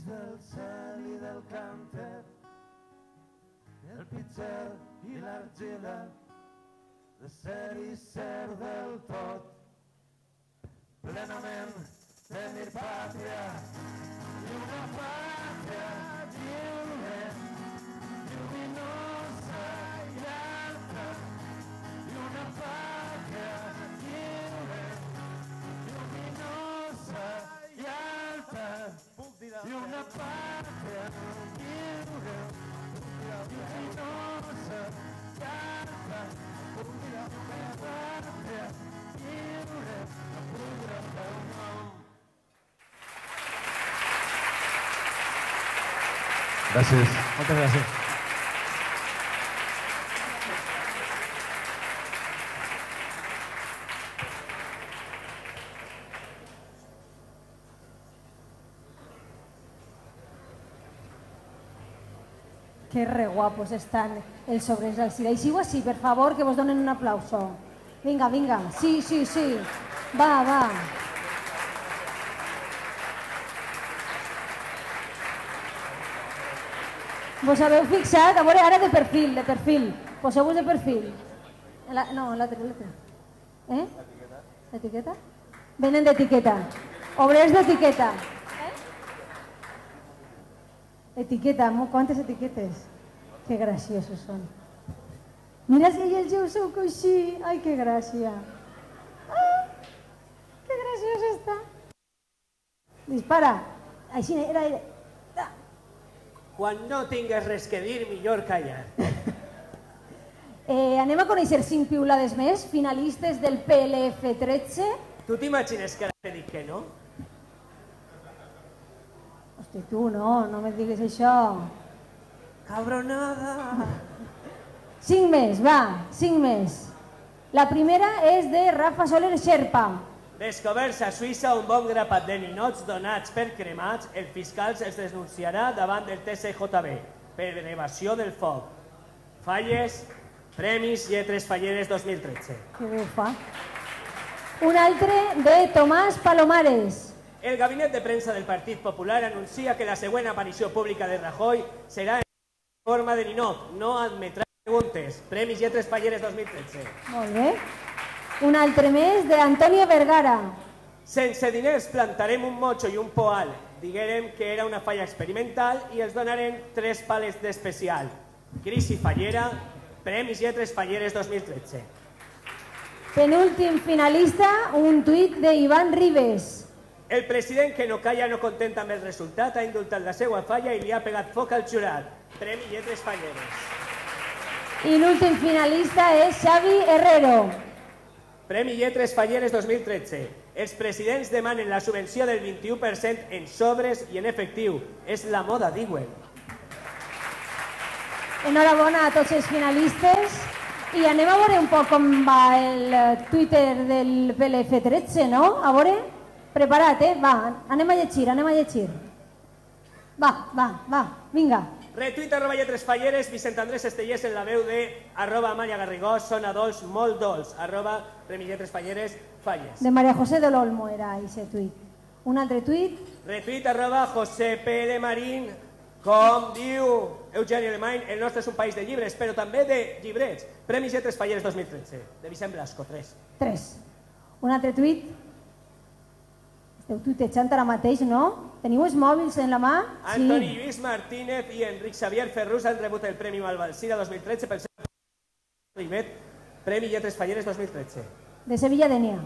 del cel i del cànter, el pitxer i l'argila, de ser i ser del tot, plenament de mi pàtria, i una pàtria lliure, lluminosa i alta, i una pàtria lliure, lluminosa i alta, i una pàtria lliure, lluminosa i alta, una pàtria lliure, no podrà fer un nom. Gràcies. Moltes gràcies. Que re guapos están els sobres del Cira. I sigo així, per favor, que vos donen un aplauso. Vinga, vinga. Sí, sí, sí. Va, va. Vos haveu fixat? A veure, ara de perfil, de perfil. Poseu-vos de perfil. No, l'altre. L'etiqueta? Venen d'etiqueta. Obrers d'etiqueta. Etiqueta, quantes etiquetes? Que graciosos són. Mira si ells ho sou coixí. Ai, que gràcia. Que graciós està. Dispara. Així era... Quan no tingues res que dir, millor callar. Anem a conèixer 5 piulades més, finalistes del PLF 13. Tu t'imagines que ara te dic que no? Hosti, tu no me digues això. Cabronada. 5 més, va, 5 més. La primera és de Rafa Soler Sherpa. Descoberts a Suïssa un bon grapat de ninots donats per cremats, el fiscal es denunciarà davant del TCJB per elevació del foc. Falles, Premis Lletres Falleres 2013. Que bé fa. Un altre de Tomàs Palomares. El gabinet de premsa del Partit Popular anuncia que la següent aparició pública de Rajoy serà en forma de ninot. No admetrà preguntes. Premis Lletres Falleres 2013. Molt bé. Un altre més d'Antonio Vergara. Sense diners plantarem un mocho i un poal. Diguérem que era una falla experimental i els donarem 3 pales d'especial. Crisi fallera, Premis Lletres Falleres 2013. Penúltim finalista, un tuit d'Ivan Ribes. El president que no calla, no content amb el resultat, ha indultat la seva falla i li ha pegat foc al jurat. Premi Lletres Falleres. I l'últim finalista és Xavi Herrero. Premi Lletres Falleres 2013. Els presidents demanen la subvenció del 21% en sobres i en efectiu. És la moda, diuen. Enhorabona a tots els finalistes. I anem a veure un poc com va el Twitter del PLF 13, no? A veure, preparat, Va, anem a llegir, Va, vinga. Retuit @Lletres Falleres, Vicent Andrés Estellés en la veu de @Amalia Garrigós, sona dolç, molt dolç, @Premi Lletres Falleres, falles. De María José de l'Olmo era aquest tuit. Un altre tuit. Retuit @José P. de Marín, com diu Eugeni Alemany, el nostre és un país de llibres, però també de llibrets. Premi Lletres Falleres 2013, de Vicent Blasco, 3. 3. Un altre tuit. Esteu tuitejant ara mateix, no? Teniu els mòbils en la mà? Antoni Lluís Martínez i Enric Xavier Ferrús han rebut el Premi Malvalsira 2013 pel seu Rivet, Premi Lletres Falleres 2013. De Sevilla Denia.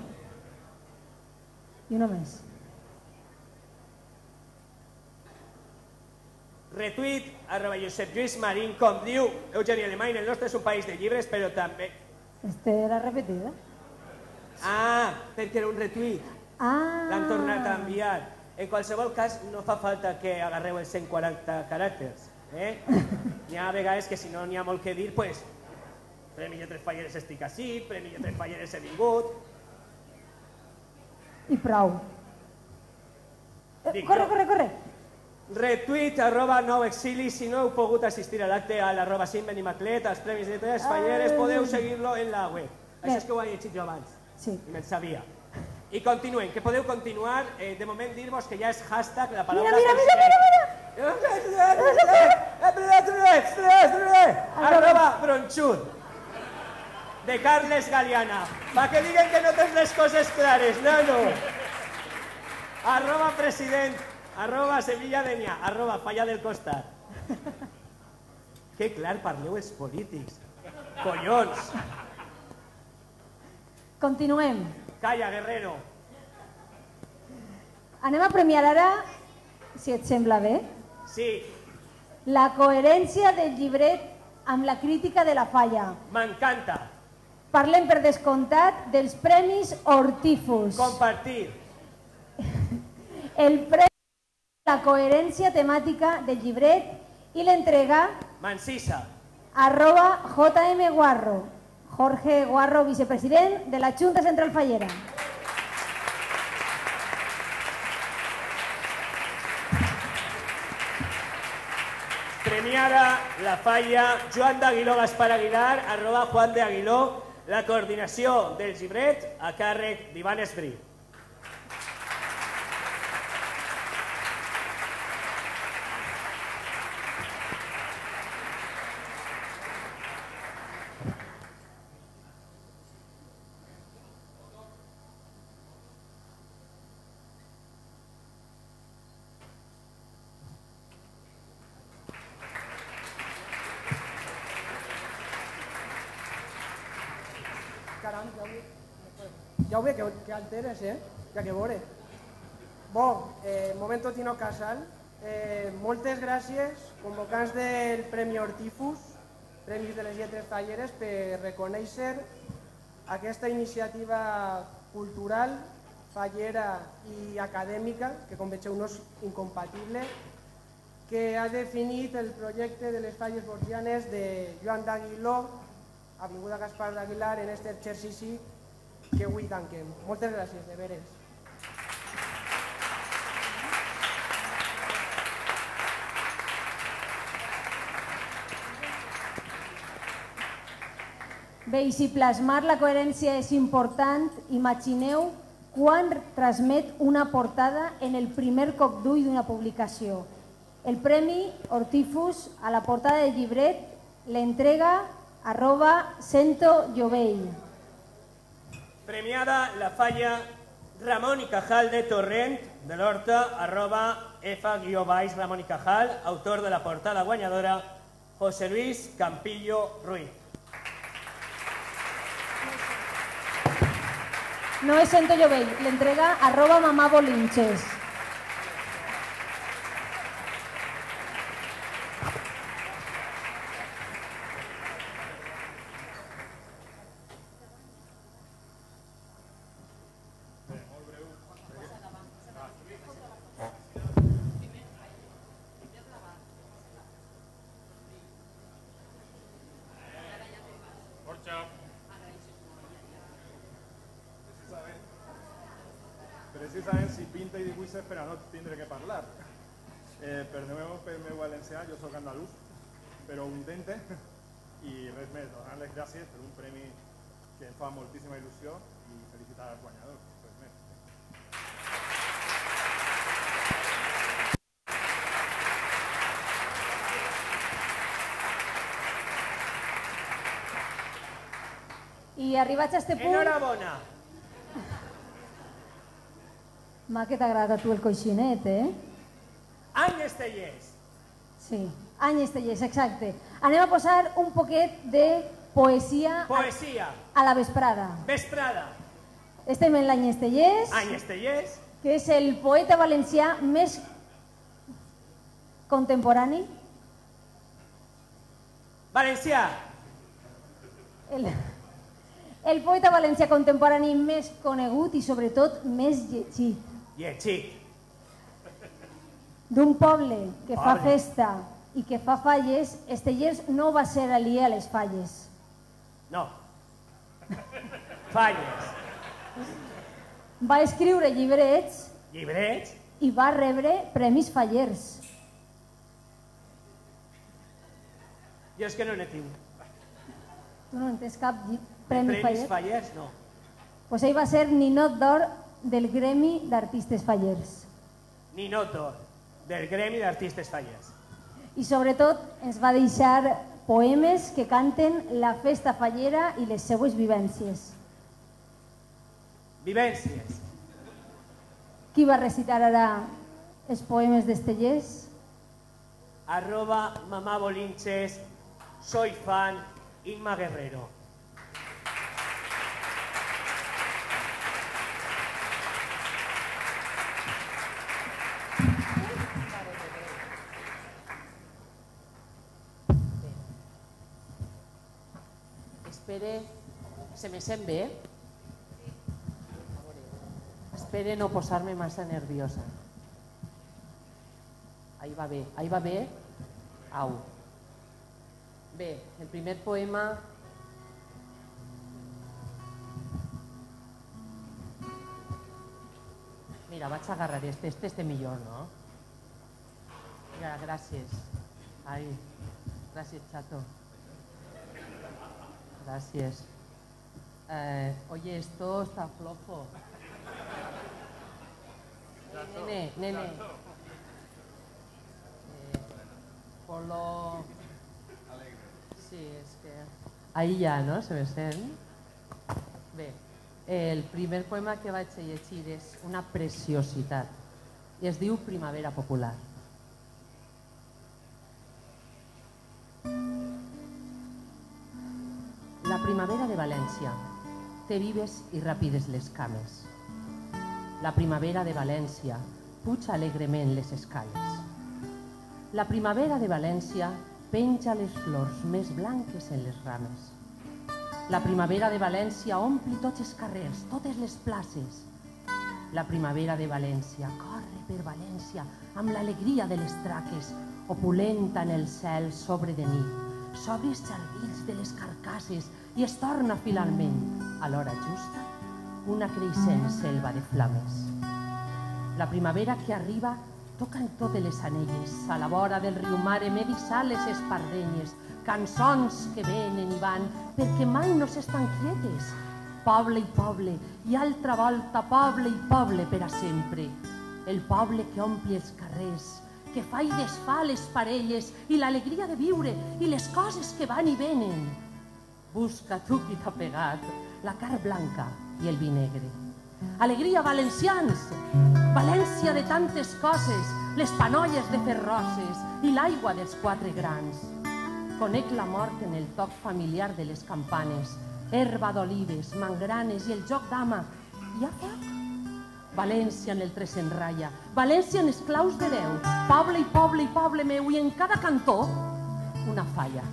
I uno més. Retuit @Josep Lluís Marín, com diu Eugeni Alemany, el nostre és un país de llibres, però també... Este era repetida. Perquè era un retuit. L'han tornat a enviar. En qualsevol cas, no fa falta que agarreu els 140 caràcters. N'hi ha vegades que si no n'hi ha molt que dir, doncs, Premi Lletres Falleres estic així, Premi Lletres Falleres he vingut... I prou. Corre. Retuit @nouexili, si no heu pogut assistir a l'acte a @Benimaclet, als Premis Lletres Falleres, podeu seguir-lo en la web. Això és que ho he llegit jo abans. Sí. I me'n sabia. I continuen, que podeu continuar, de moment dir-vos que ja és hashtag la paraula... Mira! Arroba Bronxut, de Carles Galiana. Pa que diguen que no tens les coses clares, nano. Arroba president, arroba Sevilla Denia, arroba Falla del Costat. Que clar parleu els polítics. Collons. Continuem. Calla, Guerrero. Anem a premiar ara, si et sembla bé, Sí, la coherència del llibret amb la crítica de la Falla. m'encanta. Parlem per descomptat dels Premis Hortífus. Compartir. El premi la coherència temàtica del llibret i l'entrega Mansisa. @JM Guarro. Jorge Guarro, vicepresident de la Junta Central Fallera. Premiada la Falla Joan d'Aguiló Gaspar Aguilar, arroba Juan de Aguiló, la coordinació del llibret a càrrec d'Ivan Esbrí. Caram, ja ho ve que alteres, ja que veure. Bo, momento Tino Casal. Moltes gràcies, convocants del Premi Hortífus, Premis de les Lletres Falleres, per reconèixer aquesta iniciativa cultural, fallera i acadèmica, que com vegeu no és incompatible, que ha definit el projecte de les falles borgianes de Joan d'Aguiló, Avinguda Gaspar d'Aguilar, en aquest exercici que avui tanquem. Moltes gràcies, de veres. Bé, i si plasmar la coherència és important, imagineu quan transmet una portada en el primer cop d'ull d'una publicació. El Premi Hortífus a la portada del llibret l'entrega @CentoLlovell. Premiada la Falla Ramon i Cajal de Torrent, de l'Horta, arroba F-Ramon i Cajal, autor de la portada guanyadora, José Luis Campillo Ruiz. No és CentoLlovell, l'entrega @mamabolinches. Precisament si pinta i dibuixa per a no tindre que parlar. Perdoneu pel meu valencià, jo soc andalús, però ho intente. I res més, donar les gràcies per un premi que em fa moltíssima il·lusió i felicitar als guanyadors. Res més. I arribats a este punt... Enhorabona! M'ha que t'agrada a tu el coixinet, Any Estellers. Sí, Any Estellers, exacte. Anem a posar un poquet de poesia, Poesia. a la vesprada. Vesprada. Estem en l'Any Estellers, Any Estellers. que és el poeta valencià més contemporani. Valencià. El poeta valencià contemporani més conegut i sobretot més llegit. Llegit. D'un poble que fa Poble. festa i que fa falles, Estellers no va ser aliè a les falles. No. Falles. Va escriure llibrets Llibrets. i va rebre premis fallers. Jo és que no n'he tingut. Tu no en tens cap premi Premis faller? fallers, no. Pues ell va ser ninot d'or del Gremi d'Artistes Fallers. Ninot d'or. del Gremi d'Artistes Fallers. I sobretot ens va deixar poemes que canten la festa fallera i les seues vivències. Vivències. Qui va recitar ara els poemes d'Estellers? @mamabolinches, soy fan, Inma Guerrero. Espere, se me sent bé? Espere no posar-me massa nerviosa. Ahí va bé. Au. Bé, el primer poema... Mira, vaig a agarrar este millor, no? Mira, gràcies. Ai, gràcies, chato. Gracias. Oye, esto está flojo. Nene. Ponlo... Sí, es que... Ahí ya, ¿no? Se me sent. Bé, el primer poema que vaig a llegir és una preciositat i es diu Primavera Popular. La primavera de València té vives i ràpides les cames. La primavera de València puja alegrement les escales. La primavera de València penja les flors més blanques en les rames. La primavera de València ompli tots els carrers, totes les places. La primavera de València corre per València amb l'alegria de les traques, opulenta en el cel sobre de nit. S'obre els jardins de les carcasses i es torna finalment, a l'hora justa, una creixent selva de flames. La primavera que arriba toca en totes les anelles, a la vora del riu Mare medissar les espardenyes, cançons que venen i van perquè mai no s'estan quietes. Poble i poble, i altra volta poble i poble per a sempre. El poble que ompli els carrers, que fa i desfà les parelles i l'alegria de viure i les coses que van i venen. Busca tu qui t'ha pegat la carn blanca i el vi negre. Alegria, valencians! València de tantes coses, les panolles de ferroses i l'aigua dels 4 grans. Conec la mort en el toc familiar de les campanes, herba d'olives, mangranes i el joc d'ama. Hi ha foc? València en el tres en ratlla, València en esclaus de Déu, poble i poble meu, i en cada cantó una falla.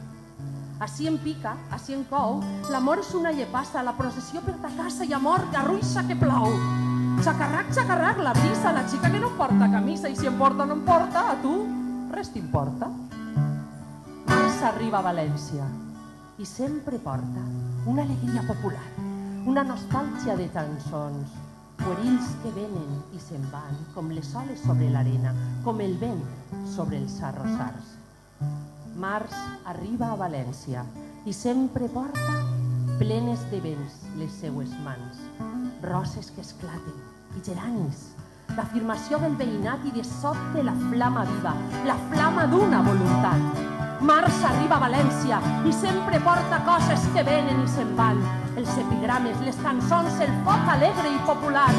Així en pica, així en cou, l'amor és una llepassa, la processió per ta casa i amor, garruixa que plou. Xacarrac, la brisa, la xica que no porta camisa, i si em porta o no em porta, a tu res t'importa. Març arriba a València i sempre porta una alegria popular, una nostàlgia de cançons, puerils que venen i se'n van, com les oles sobre l'arena, com el vent sobre els arrossars. Març arriba a València i sempre porta plenes de vents les seues mans, roses que esclaten i geranis, l'afirmació del veïnat i de sobte la flama viva, la flama d'una voluntat. Març arriba a València i sempre porta coses que venen i se'n van, els epigrames, les cançons, el foc alegre i popular,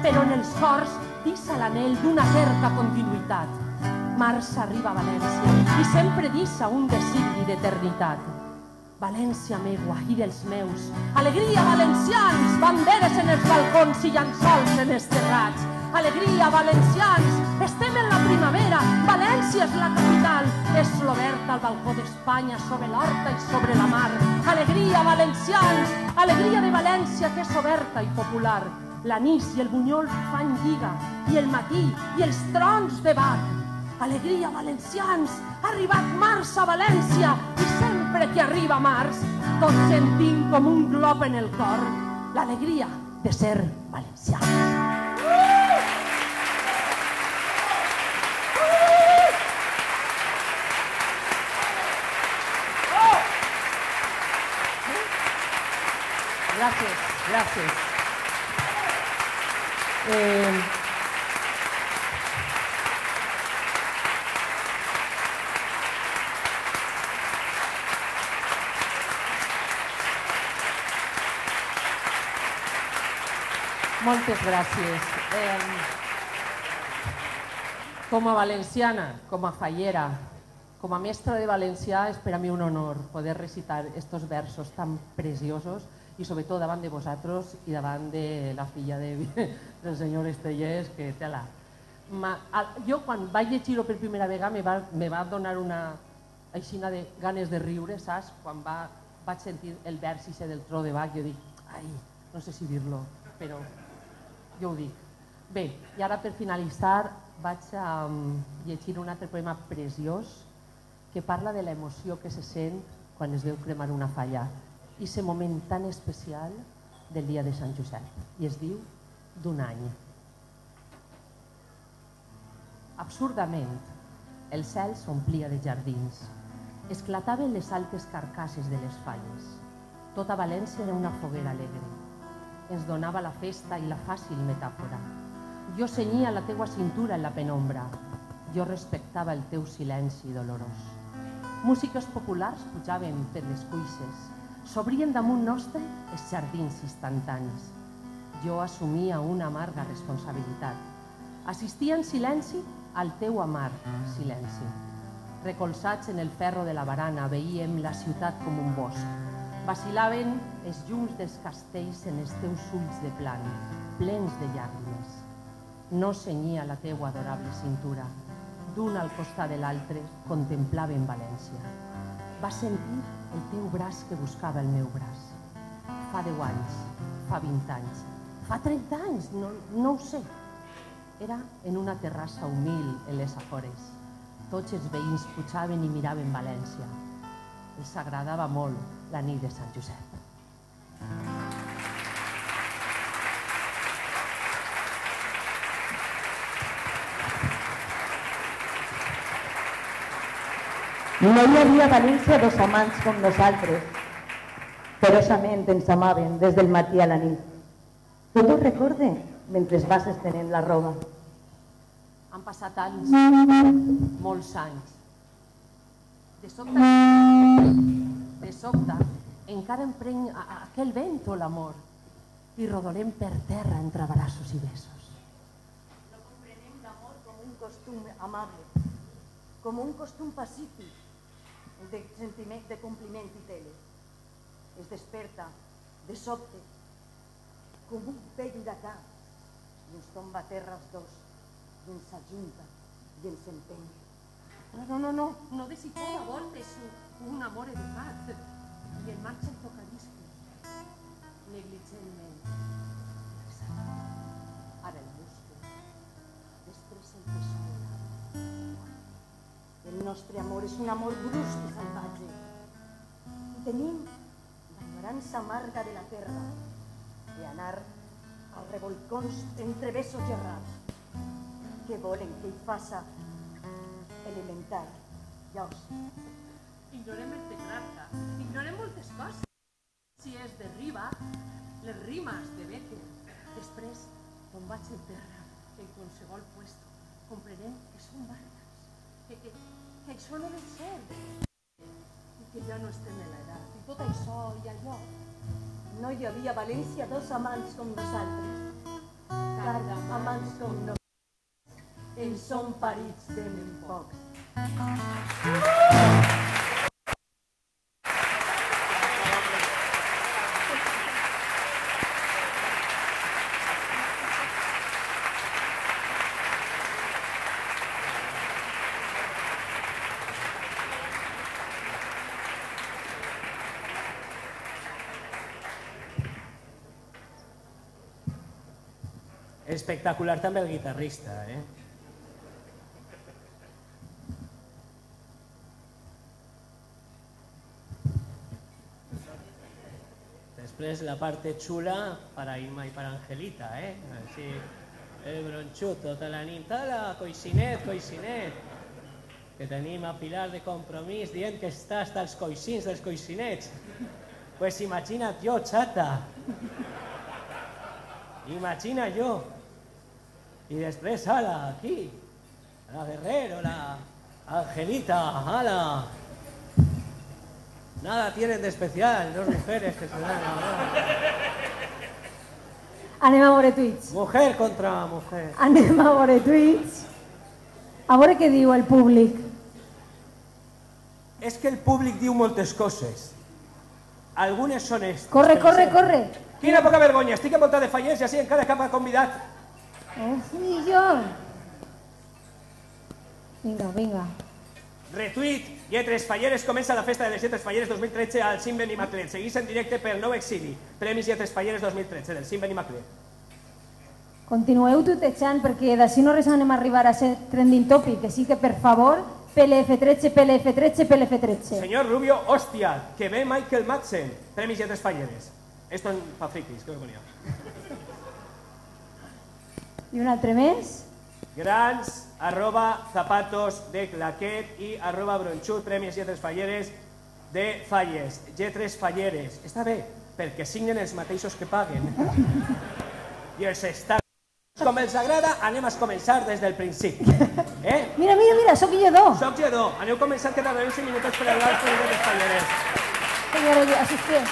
però en els cors dissa l'anhel d'una certa continuïtat. Març arriba a València i sempre dissa un designi d'eternitat. València meua i dels meus, alegria valencians, banderes en els balcons i llençols en els terrats. Alegria valencians, estem en la primavera, València és la capital, és l'oberta al balcó d'Espanya sobre l'horta i sobre la mar. Alegria valencians, alegria de València que és oberta i popular. L'anís i el bunyol fan lliga, i el matí i els trons de Bach. Alegria, valencians! Ha arribat març a València i sempre que arriba març tots sentim com un glop en el cor l'alegria de ser valencians. Gràcies. Moltes gràcies. Com a valenciana, com a fallera, com a mestra de valencià, és per a mi un honor poder recitar estos versos tan preciosos i sobretot davant de vosaltres i davant de la filla del senyor Estellers, que tela. Jo quan vaig llegir-ho per primera vegada me va donar una aixina de ganes de riure, saps? Quan vaig sentir el vers i ser del tro de Bach, jo dic, ai, no sé si dir-lo, però jo ho dic. Bé, i ara per finalitzar vaig a llegir un altre poema preciós que parla de l'emoció que se sent quan es veu cremar una falla i aquest moment tan especial del dia de Sant Josep, i es diu D'un any. Absurdament, el cel s'omplia de jardins, esclataven les altes carcasses de les falles. Tota València era una foguera alegre. Ens donava la festa i la fàcil metàfora. Jo cenyia la teua cintura en la penombra. Jo respectava el teu silenci dolorós. Músiques populars pujaven per les cuixes. S'obrien damunt nostre els jardins instantanis. Jo assumia una amarga responsabilitat. Assistia en silenci al teu amarg silenci. Recolzats en el ferro de la barana, veíem la ciutat com un bosc. Vacilaven els llums dels castells en els teus ulls de plan, plens de llàgrimes. No cenyia la teua adorable cintura. D'un al costat de l'altre contemplàvem València. Va sentir el teu braç que buscava el meu braç. Fa 10 anys, fa 20 anys, fa 30 anys, no ho sé. Era en una terrassa humil en les afores. Tots els veïns pujaven i miraven València. Els agradava molt la nit de Sant Josep. No hi havia a València dos amants com nosaltres. Ferocament ens amaven des del matí a la nit. Tot ho recorde mentre vas estenent la roba. Han passat anys, molts anys. De sobte, encara em prenc aquell vent o l'amor i rodolem per terra entre abraços i besos. No comprenem l'amor com un costum amable, com un costum pacífic, de sentiment de compliment i tele. Es desperta, de sobte, com un vell huracà, i ens tomba a terra els dos, i ens ajunta, i ens empeny. No desitgeu a voltes un amor educat, i en marxa el tocadiscos, negligentment. Ara el busco, després el tesoro. El nostre amor és un amor brusc i salvatge. I tenim l'ignorància amarga de la terra, d'anar als revolcons entre besos gerrats. Què volen que hi faça elemental, llavors? Ignorem el Petrarca, ignorem moltes coses. Si és de Riba, les rimes de Becker. Després, tombats en terra, en qualsevol puesto, comprenem que són barques, que això no deu ser, i que ja no estem en l'edat, i tot això i allò. No hi havia a València dos amants com nosaltres. Cada amants com nosaltres. En som parits ben pocs. Espectacular també el guitarrista, Després la parte chula para Irma y para Angelita, Así, el bronxut tota la nit. Hola, coixinet. Que tenim a Pilar de Compromís dient que està hasta els coixins dels coixinets. Pues imagina't jo, xata. Imagina yo. Y después, ala, aquí, la Guerrero, la Angelita, ala. Nada tienen de especial, dos mujeres que se dan la mano. Anem a veure tuits. Mujer contra mujer. Anem a veure tuits. A veure què diu el públic. És que el públic diu moltes coses. Algunes són estes. Corre, corre, corre. Quina poca vergonya, estic envoltat de fallers i així encara cap ha convidat. Sí, jo. Vinga, vinga. Retuit, Lletres Falleres, comença la festa de les Lletres Falleres 2013 al Cim Benimaclet. Seguís en directe per Nou Exili. Premis Lletres Falleres 2013 del Cim Benimaclet. Continueu tutejant perquè d'ací no res anem a arribar a ser trending topic, així que per favor, PLF13, PLF13, PLF13. Señor Rubio, hòstia, que ve Michael Madsen. Premis Lletres Falleres. Esto pa friquis, que ho ponia. I un altre més. Grans, @zapatos de claquet i @bronxut, Premis Lletres Falleres de Falles. Lletres Falleres. Està bé, perquè signen els mateixos que paguen. I els estan... Com els agrada, anem a començar des del principi. Mira, mira, mira, soc Lledó. Soc Lledó. Aneu començant que tardarem 5 minuts per hablar dels Premis Lletres Falleres. Senyora, assistent.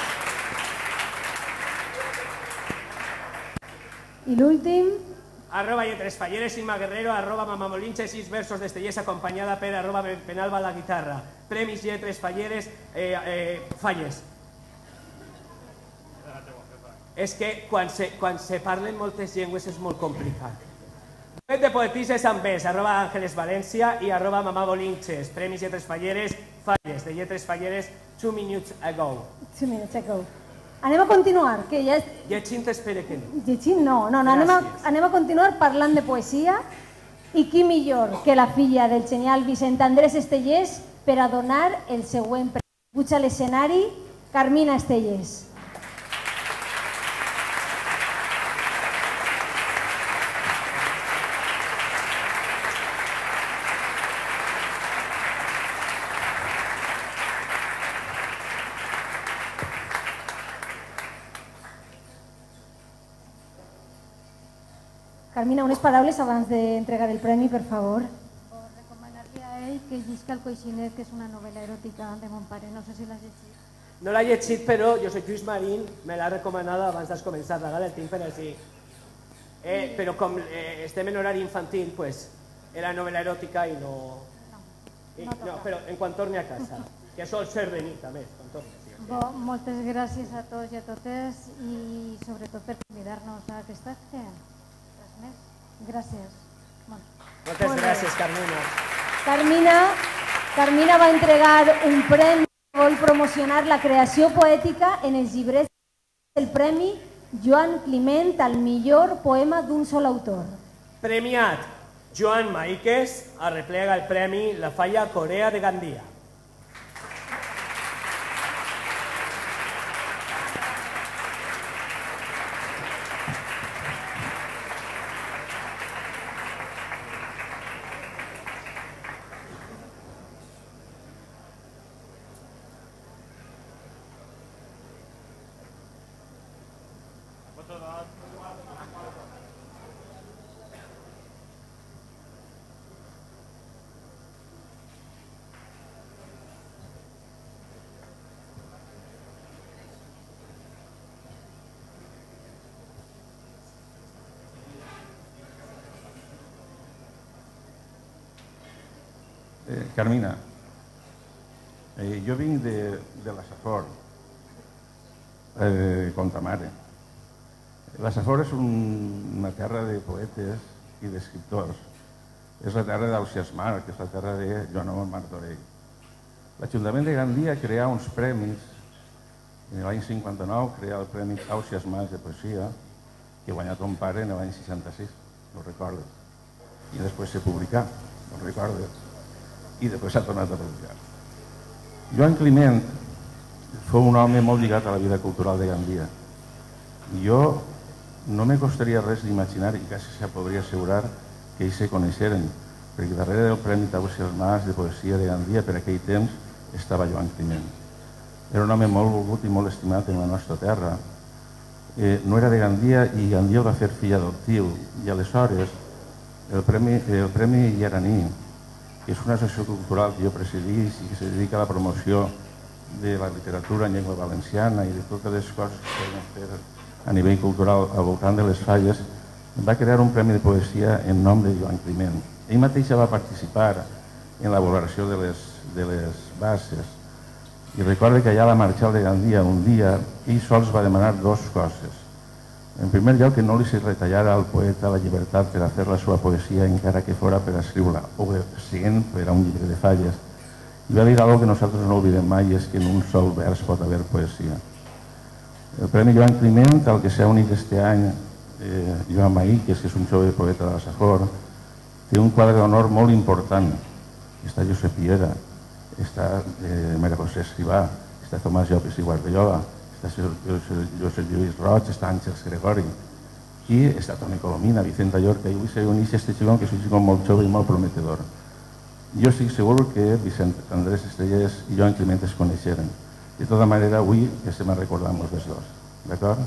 I l'últim... @Lletres Falleres, Inma Guerrero, @Mamamolinche, 6 versos d'Estellers acompanyada per @Penalba la guitarra. Premis Lletres Falleres, Falles. És que quan se parlen moltes llengües és molt complicat. Duet de poetisses amb bes, @Ángeles València i @Mamamolinches. Premis Lletres Falleres, Falles, de Lletres Falleres, 2 minutes ago. 2 minutes ago. Anem a continuar, que ja... Llegint espera que no. Llegint no, anem a continuar parlant de poesia i qui millor que la filla del genial Vicent Andrés Estellers per a donar el següent premi. Puja a l'escenari, Carmina Estellers. Carmina, unes paraules abans d'entregar el premi, per favor. Recomanar-li a ell que llisca El Coixinet, que és una novel·la eròtica de mon pare. No sé si l'has llegit. No l'he llegit, però jo soy Lluís Marín, me l'ha recomanada abans d'has començat. Regala el tinc per així. Però com estem en horari infantil, pues, era novel·la eròtica i no... No, però en quan torni a casa, que sol ser de nit, a més, quan torni. Moltes gràcies a tots i a totes i sobretot per convidar-nos a aquest acte. Gràcies. Moltes gràcies, Carmina. Carmina va entregar un premi que vol promocionar la creació poètica en els llibres del Premi Joan Climent al millor poema d'un sol autor. Premiat Joan Maíquez arreplega el premi La Falla Corea de Gandia. Carmina, jo vinc de la Safor, com ta mare. La Safor és una terra de poetes i d'escriptors. És la terra d'Ausiàs Marc, que és la terra de Joan Amor Martorell. L'Ajuntament de Gandia crea uns premis. En l'any 59 crea el Premi Ausiàs Marc de Poesia, que guanyà ton pare en l'any 66, no recordes. I després se publicà, no recordes. I després s'ha tornat a publicar. Joan Climent fou un home molt lligat a la vida cultural de Gandia. Jo no me costaria res d'imaginar, i quasi se podria assegurar, que ells se coneixeren, perquè darrere del Premi Ausiàs Marc de Poesia de Gandia per aquell temps estava Joan Climent. Era un home molt volgut i molt estimat en la nostra terra. No era de Gandia i Gandia el va fer fill adoptiu, i aleshores el Premi Llaraní, que és una associació cultural que jo presidís i que se dedica a la promoció de la literatura en llengua valenciana i de totes les coses que poden fer a nivell cultural al voltant de les falles, va crear un premi de poesia en nom de Joan Climent. Ell mateixa va participar en la valoració de les bases i recorda que allà a la Marxal de Gandia un dia ell sols va demanar dues coses. En primer lloc, que no li se retallara al poeta la llibertat per a fer la seva poesia encara que fora per a escriure o siguent per a un llibre de falles. I va dir alguna que nosaltres no oblidem mai, és que en un sol vers pot haver poesia. El Premi Joan Climent, al que s'ha unit este any Joan Maíquez, que és un jove poeta de la Safor, té un quadre d'honor molt important. Està Josep Piera, està Maria José Escrivà, està Tomàs Llopis i Guardiola, està Josep Lluís Roig, està Àngels Gregori i està Toni Colomina, Vicenta Llorca, i avui s'uneix este xicón, que és un xicón molt jove i molt prometedor. Jo estic segur que Vicent Andrés Estellés i Joan Climent es coneixeren. De tota manera, avui estem recordant-nos dels dos. D'acord?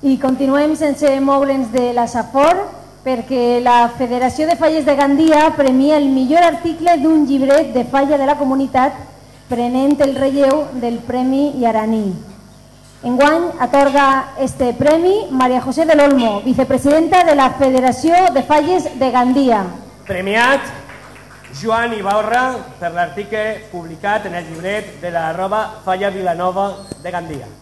I continuem sense moure'ns de la Safor perquè la Federació de Falles de Gandia premia el millor article d'un llibret de falla de la comunitat prenent el relleu del Premi Iaraní. Enguany atorga este premi María José del Olmo, vicepresidenta de la Federació de Falles de Gandia. Premiat Joan Ibarra per l'article publicat en el llibret de la Falla Vilanova de Gandia.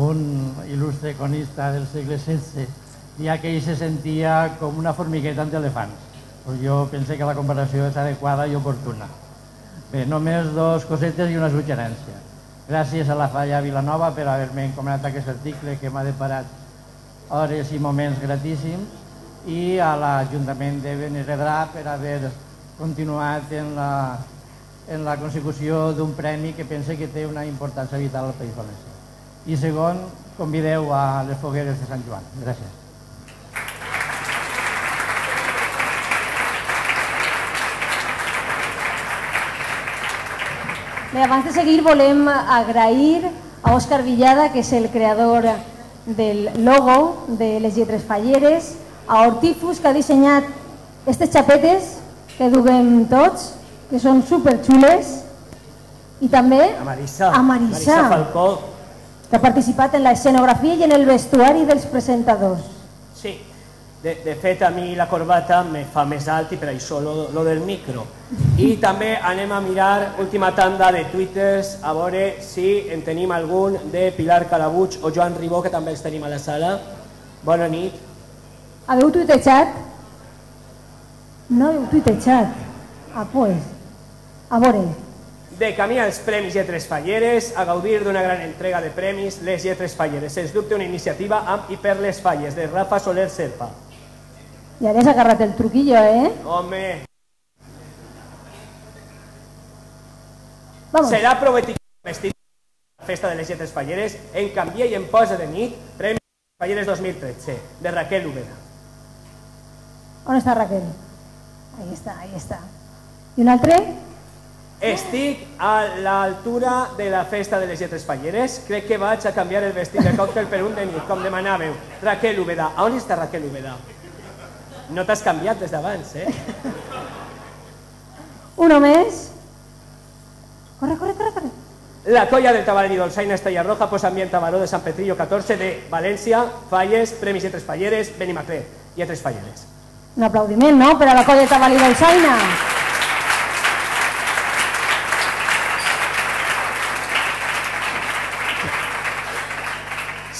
Un il·lustre conista del segle XVI, ja que ell se sentia com una formigueta entre elefants. Jo penso que la comparació és adequada i oportuna. Bé, només dos cosetes i una suggerència. Gràcies a la Falla Vilanova per haver-me encomanat aquest article que m'ha deparat hores i moments gratíssims i a l'Ajuntament de Benirredrà per haver continuat en la consecució d'un premi que penso que té una importància vital al País Valencià. I segon, convideu a les fogueres de Sant Joan. Gràcies. Bé, abans de seguir volem agrair a Òscar Villada, que és el creador del logo de les lletres falleres, a Hortifus, que ha dissenyat aquestes xapetes que duguem tots, que són superxules, i també a Marissa Falcó, que ha participat en la escenografia i en el vestuari dels presentadors. Sí, de fet a mi la corbata me fa més alt i per això lo del micro. I també anem a mirar última tanda de twitters a veure si en tenim algun de Pilar Calabuig o Joan Ribó, que també els tenim a la sala. Bona nit. Haveu tuitejat? No heu tuitejat. Ah, pues, a veure. De camí als Premis Lletres Falleres, a gaudir d'una gran entrega de premis, les Lletres Falleres. Sens dubte una iniciativa amb i per les falles, de Rafa Soler Serpa. Ja l'has agarrat el truquillo, eh? Home! Serà prou etiqueta vestit la festa de les Lletres Falleres en Canvia i en Posa de nit, Premis Falleres 2013, de Raquel Ubeda. On està Raquel? Ahí està. I un altre? Estic a l'altura de la festa de les Lletres Falleres. Crec que vaig a canviar el vestit de còctel per un de nit, com demanàveu. Raquel Ubeda. On està Raquel Ubeda? No t'has canviat des d'abans, eh? Uno més. Corre. La colla del Tabarí Dolçaina Estrella Roja posa ambient Tabaró de Sant Petrillo 14 de València, Falles, Premis Lletres Falleres, Benimaclet, Lletres Falleres. Un aplaudiment, no?, per a la colla del Tabarí Dolçaina.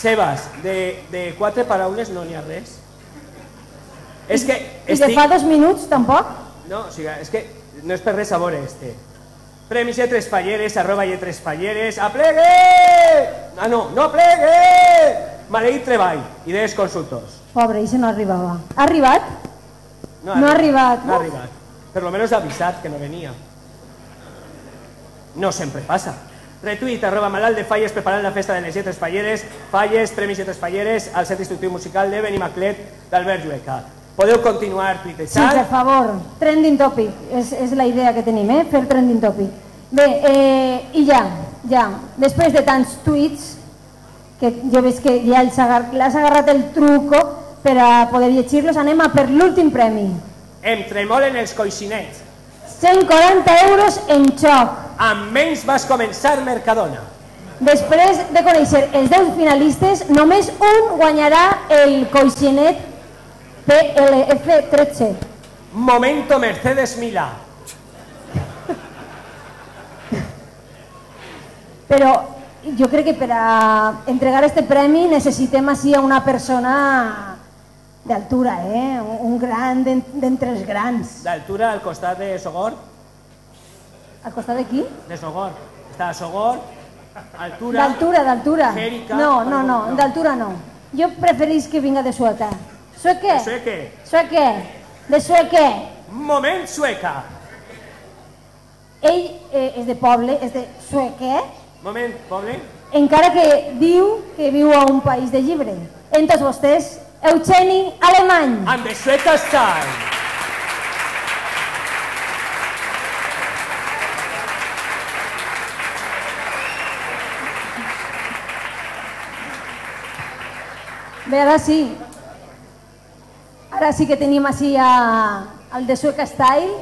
Sebas, de 4 paraules no n'hi ha res. És que I de fa 2 minuts, tampoc? No, o sigui, és que no és per res a veure este. Premis @lletresfalleres, aplegue! Ah, no plegue! Maleït treball, idees consultors. Pobre, i no arribava. Ha arribat? No ha arribat. No ha arribat. Per lo menos ha avisat que no venia. No sempre passa. Retuit @malalt de Falles preparant la festa de les lletres falleres, Falles, Premis Lletres Falleres, al Centre Instructiu Musical de Benimaclet d'Albert Llueca. Podeu continuar tuitejant? Sí, per favor. Trending topic. És la idea que tenim, fer trending topic. Bé, i ja. Després de tants tuits, que jo veig que ja l'has agarrat el truco per a poder llegir-los, anem a per l'últim premi. Em tremolen els coixinets. 140 euros en xoc. Amb menys vas començar Mercadona. Després de conèixer els 10 finalistes, només un guanyarà el coixinet PLF13. Momento Mercedes Milà. Però jo crec que per a entregar este premi necessitem així a una persona d'altura, un gran d'entre els grans. D'altura al costat de Sogor? Al costat de qui? De Sogor. Està a Sogor, altura... D'altura. Jèrica... No, d'altura no. Jo preferís que vinga de Sueca. Sueque? De Sueque. Sueque. De Sueque. Moment Sueca. Ell és de poble, és de Sueque. Moment, poble. Encara que diu que viu a un país de llibre. En tots vostès, Eugeni Alemany. And the Sueca style. Bé, ara sí. Ara sí que tenim així el de Sueca Style.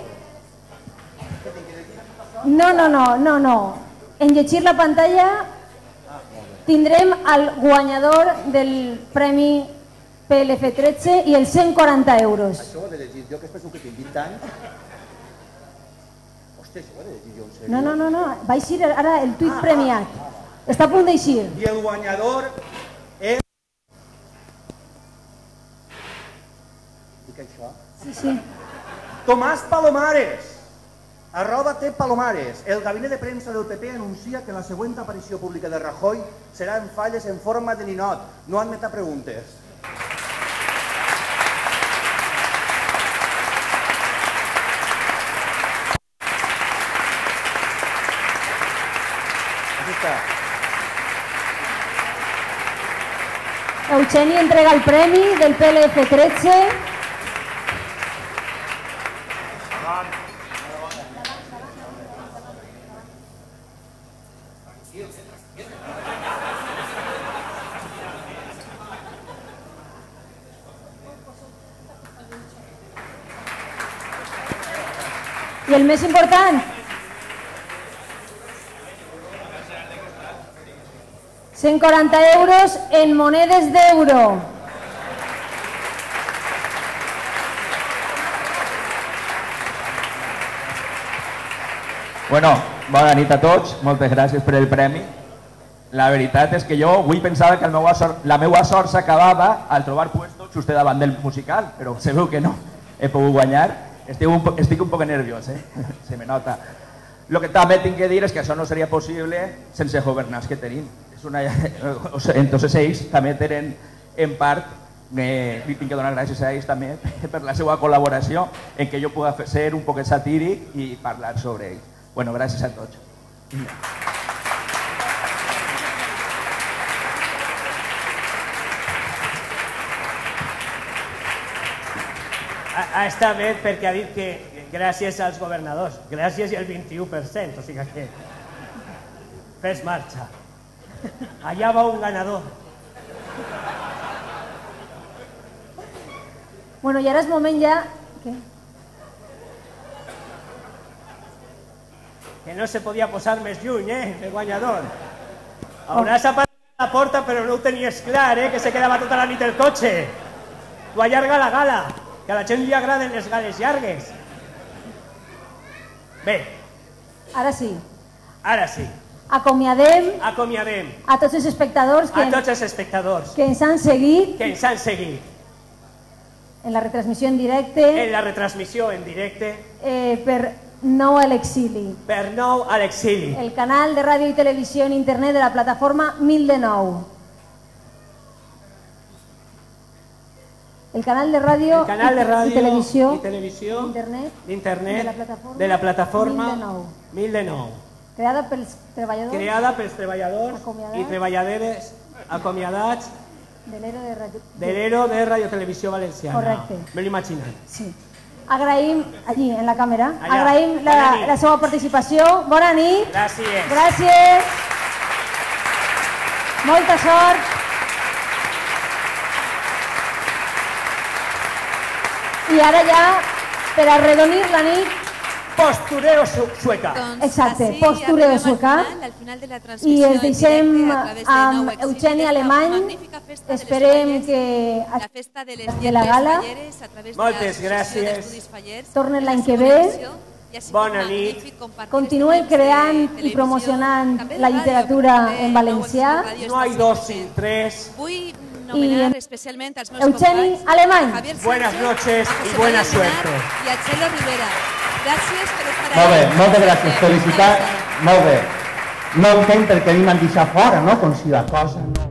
No. En llegir la pantalla tindrem el guanyador del Premi PLF13 i els 140 euros. Això ho he de llegir jo, que es penso que tinc 20 anys. Hòstia, això ho he de llegir jo, en sèrio? No. Va eixir ara el tuit premiat. Està a punt d'eixir. I el guanyador és... Dic això? Sí. Tomàs Palomares. @Palomares. El gabinet de premsa del PP anuncia que la següent aparició pública de Rajoy serà en Falles en forma de ninot. No admeta preguntes. Eugeni entrega el premi del PLF13. I el més important, €140 en monedes d'euro. Bueno, bona nit a tots, moltes gràcies per el premi. La veritat és que jo avui pensava que la meva sort s'acabava al trobar puesto just davant del musical, però se veu que no, he pogut guanyar. Estic un poc nerviós, se me nota. El que també tinc que dir és que això no seria possible sense governants que tenim. Entonces ells també tenen, en part, li tinc que donar gràcies a ells també per la seva col·laboració en què jo pugui ser un poc satíric i parlar sobre ells. Bueno, gràcies a tots. Està bé perquè ha dit que gràcies als governadors, gràcies i el 21%, o sigui que fes marxa. Allà va un ganador. Bueno, i ara és moment ja... Què? Que no se podia posar més lluny, el guanyador. Hauràs aparcat la porta però no ho tenies clar, que se quedava tota la nit el cotxe. Tu allarga la gala, que a la gent li agraden les gales llargues. Bé. Ara sí. Ara sí. Acomiadem a tots els espectadors que ens han seguit en la retransmissió en directe per Nou a l'exili. Per nou a l'exili. El canal de ràdio i televisió en internet de la plataforma 1009. El canal de ràdio i televisió d'internet de la plataforma 1009. Creada pels treballadors i treballadores acomiadats de l'ERO de Radiotelevisió Valenciana. Correcte. Me l'he imaginat. Sí. Agraïm, allí, en la càmera, agraïm la seva participació. Bona nit. Gràcies. Gràcies. Molta sort. I ara ja, per arredonir la nit, postureo sueca. Exacte, postureo sueca. I els deixem amb Eugeni Alemany. Esperem que de la gala moltes gràcies. Tornen l'any que ve. Bona nit. Continuen creant i promocionant la literatura en valencià. No hay dos sin tres. Nominar especialment als meus Eugeni Alemany. Buenas noches y buena suerte. I a Txelo Rivera. Gràcies per estar Molt bé, moltes gràcies. Felicitats. Molt bé. No entenc per què m'han deixat fora, no? Com si la cosa no...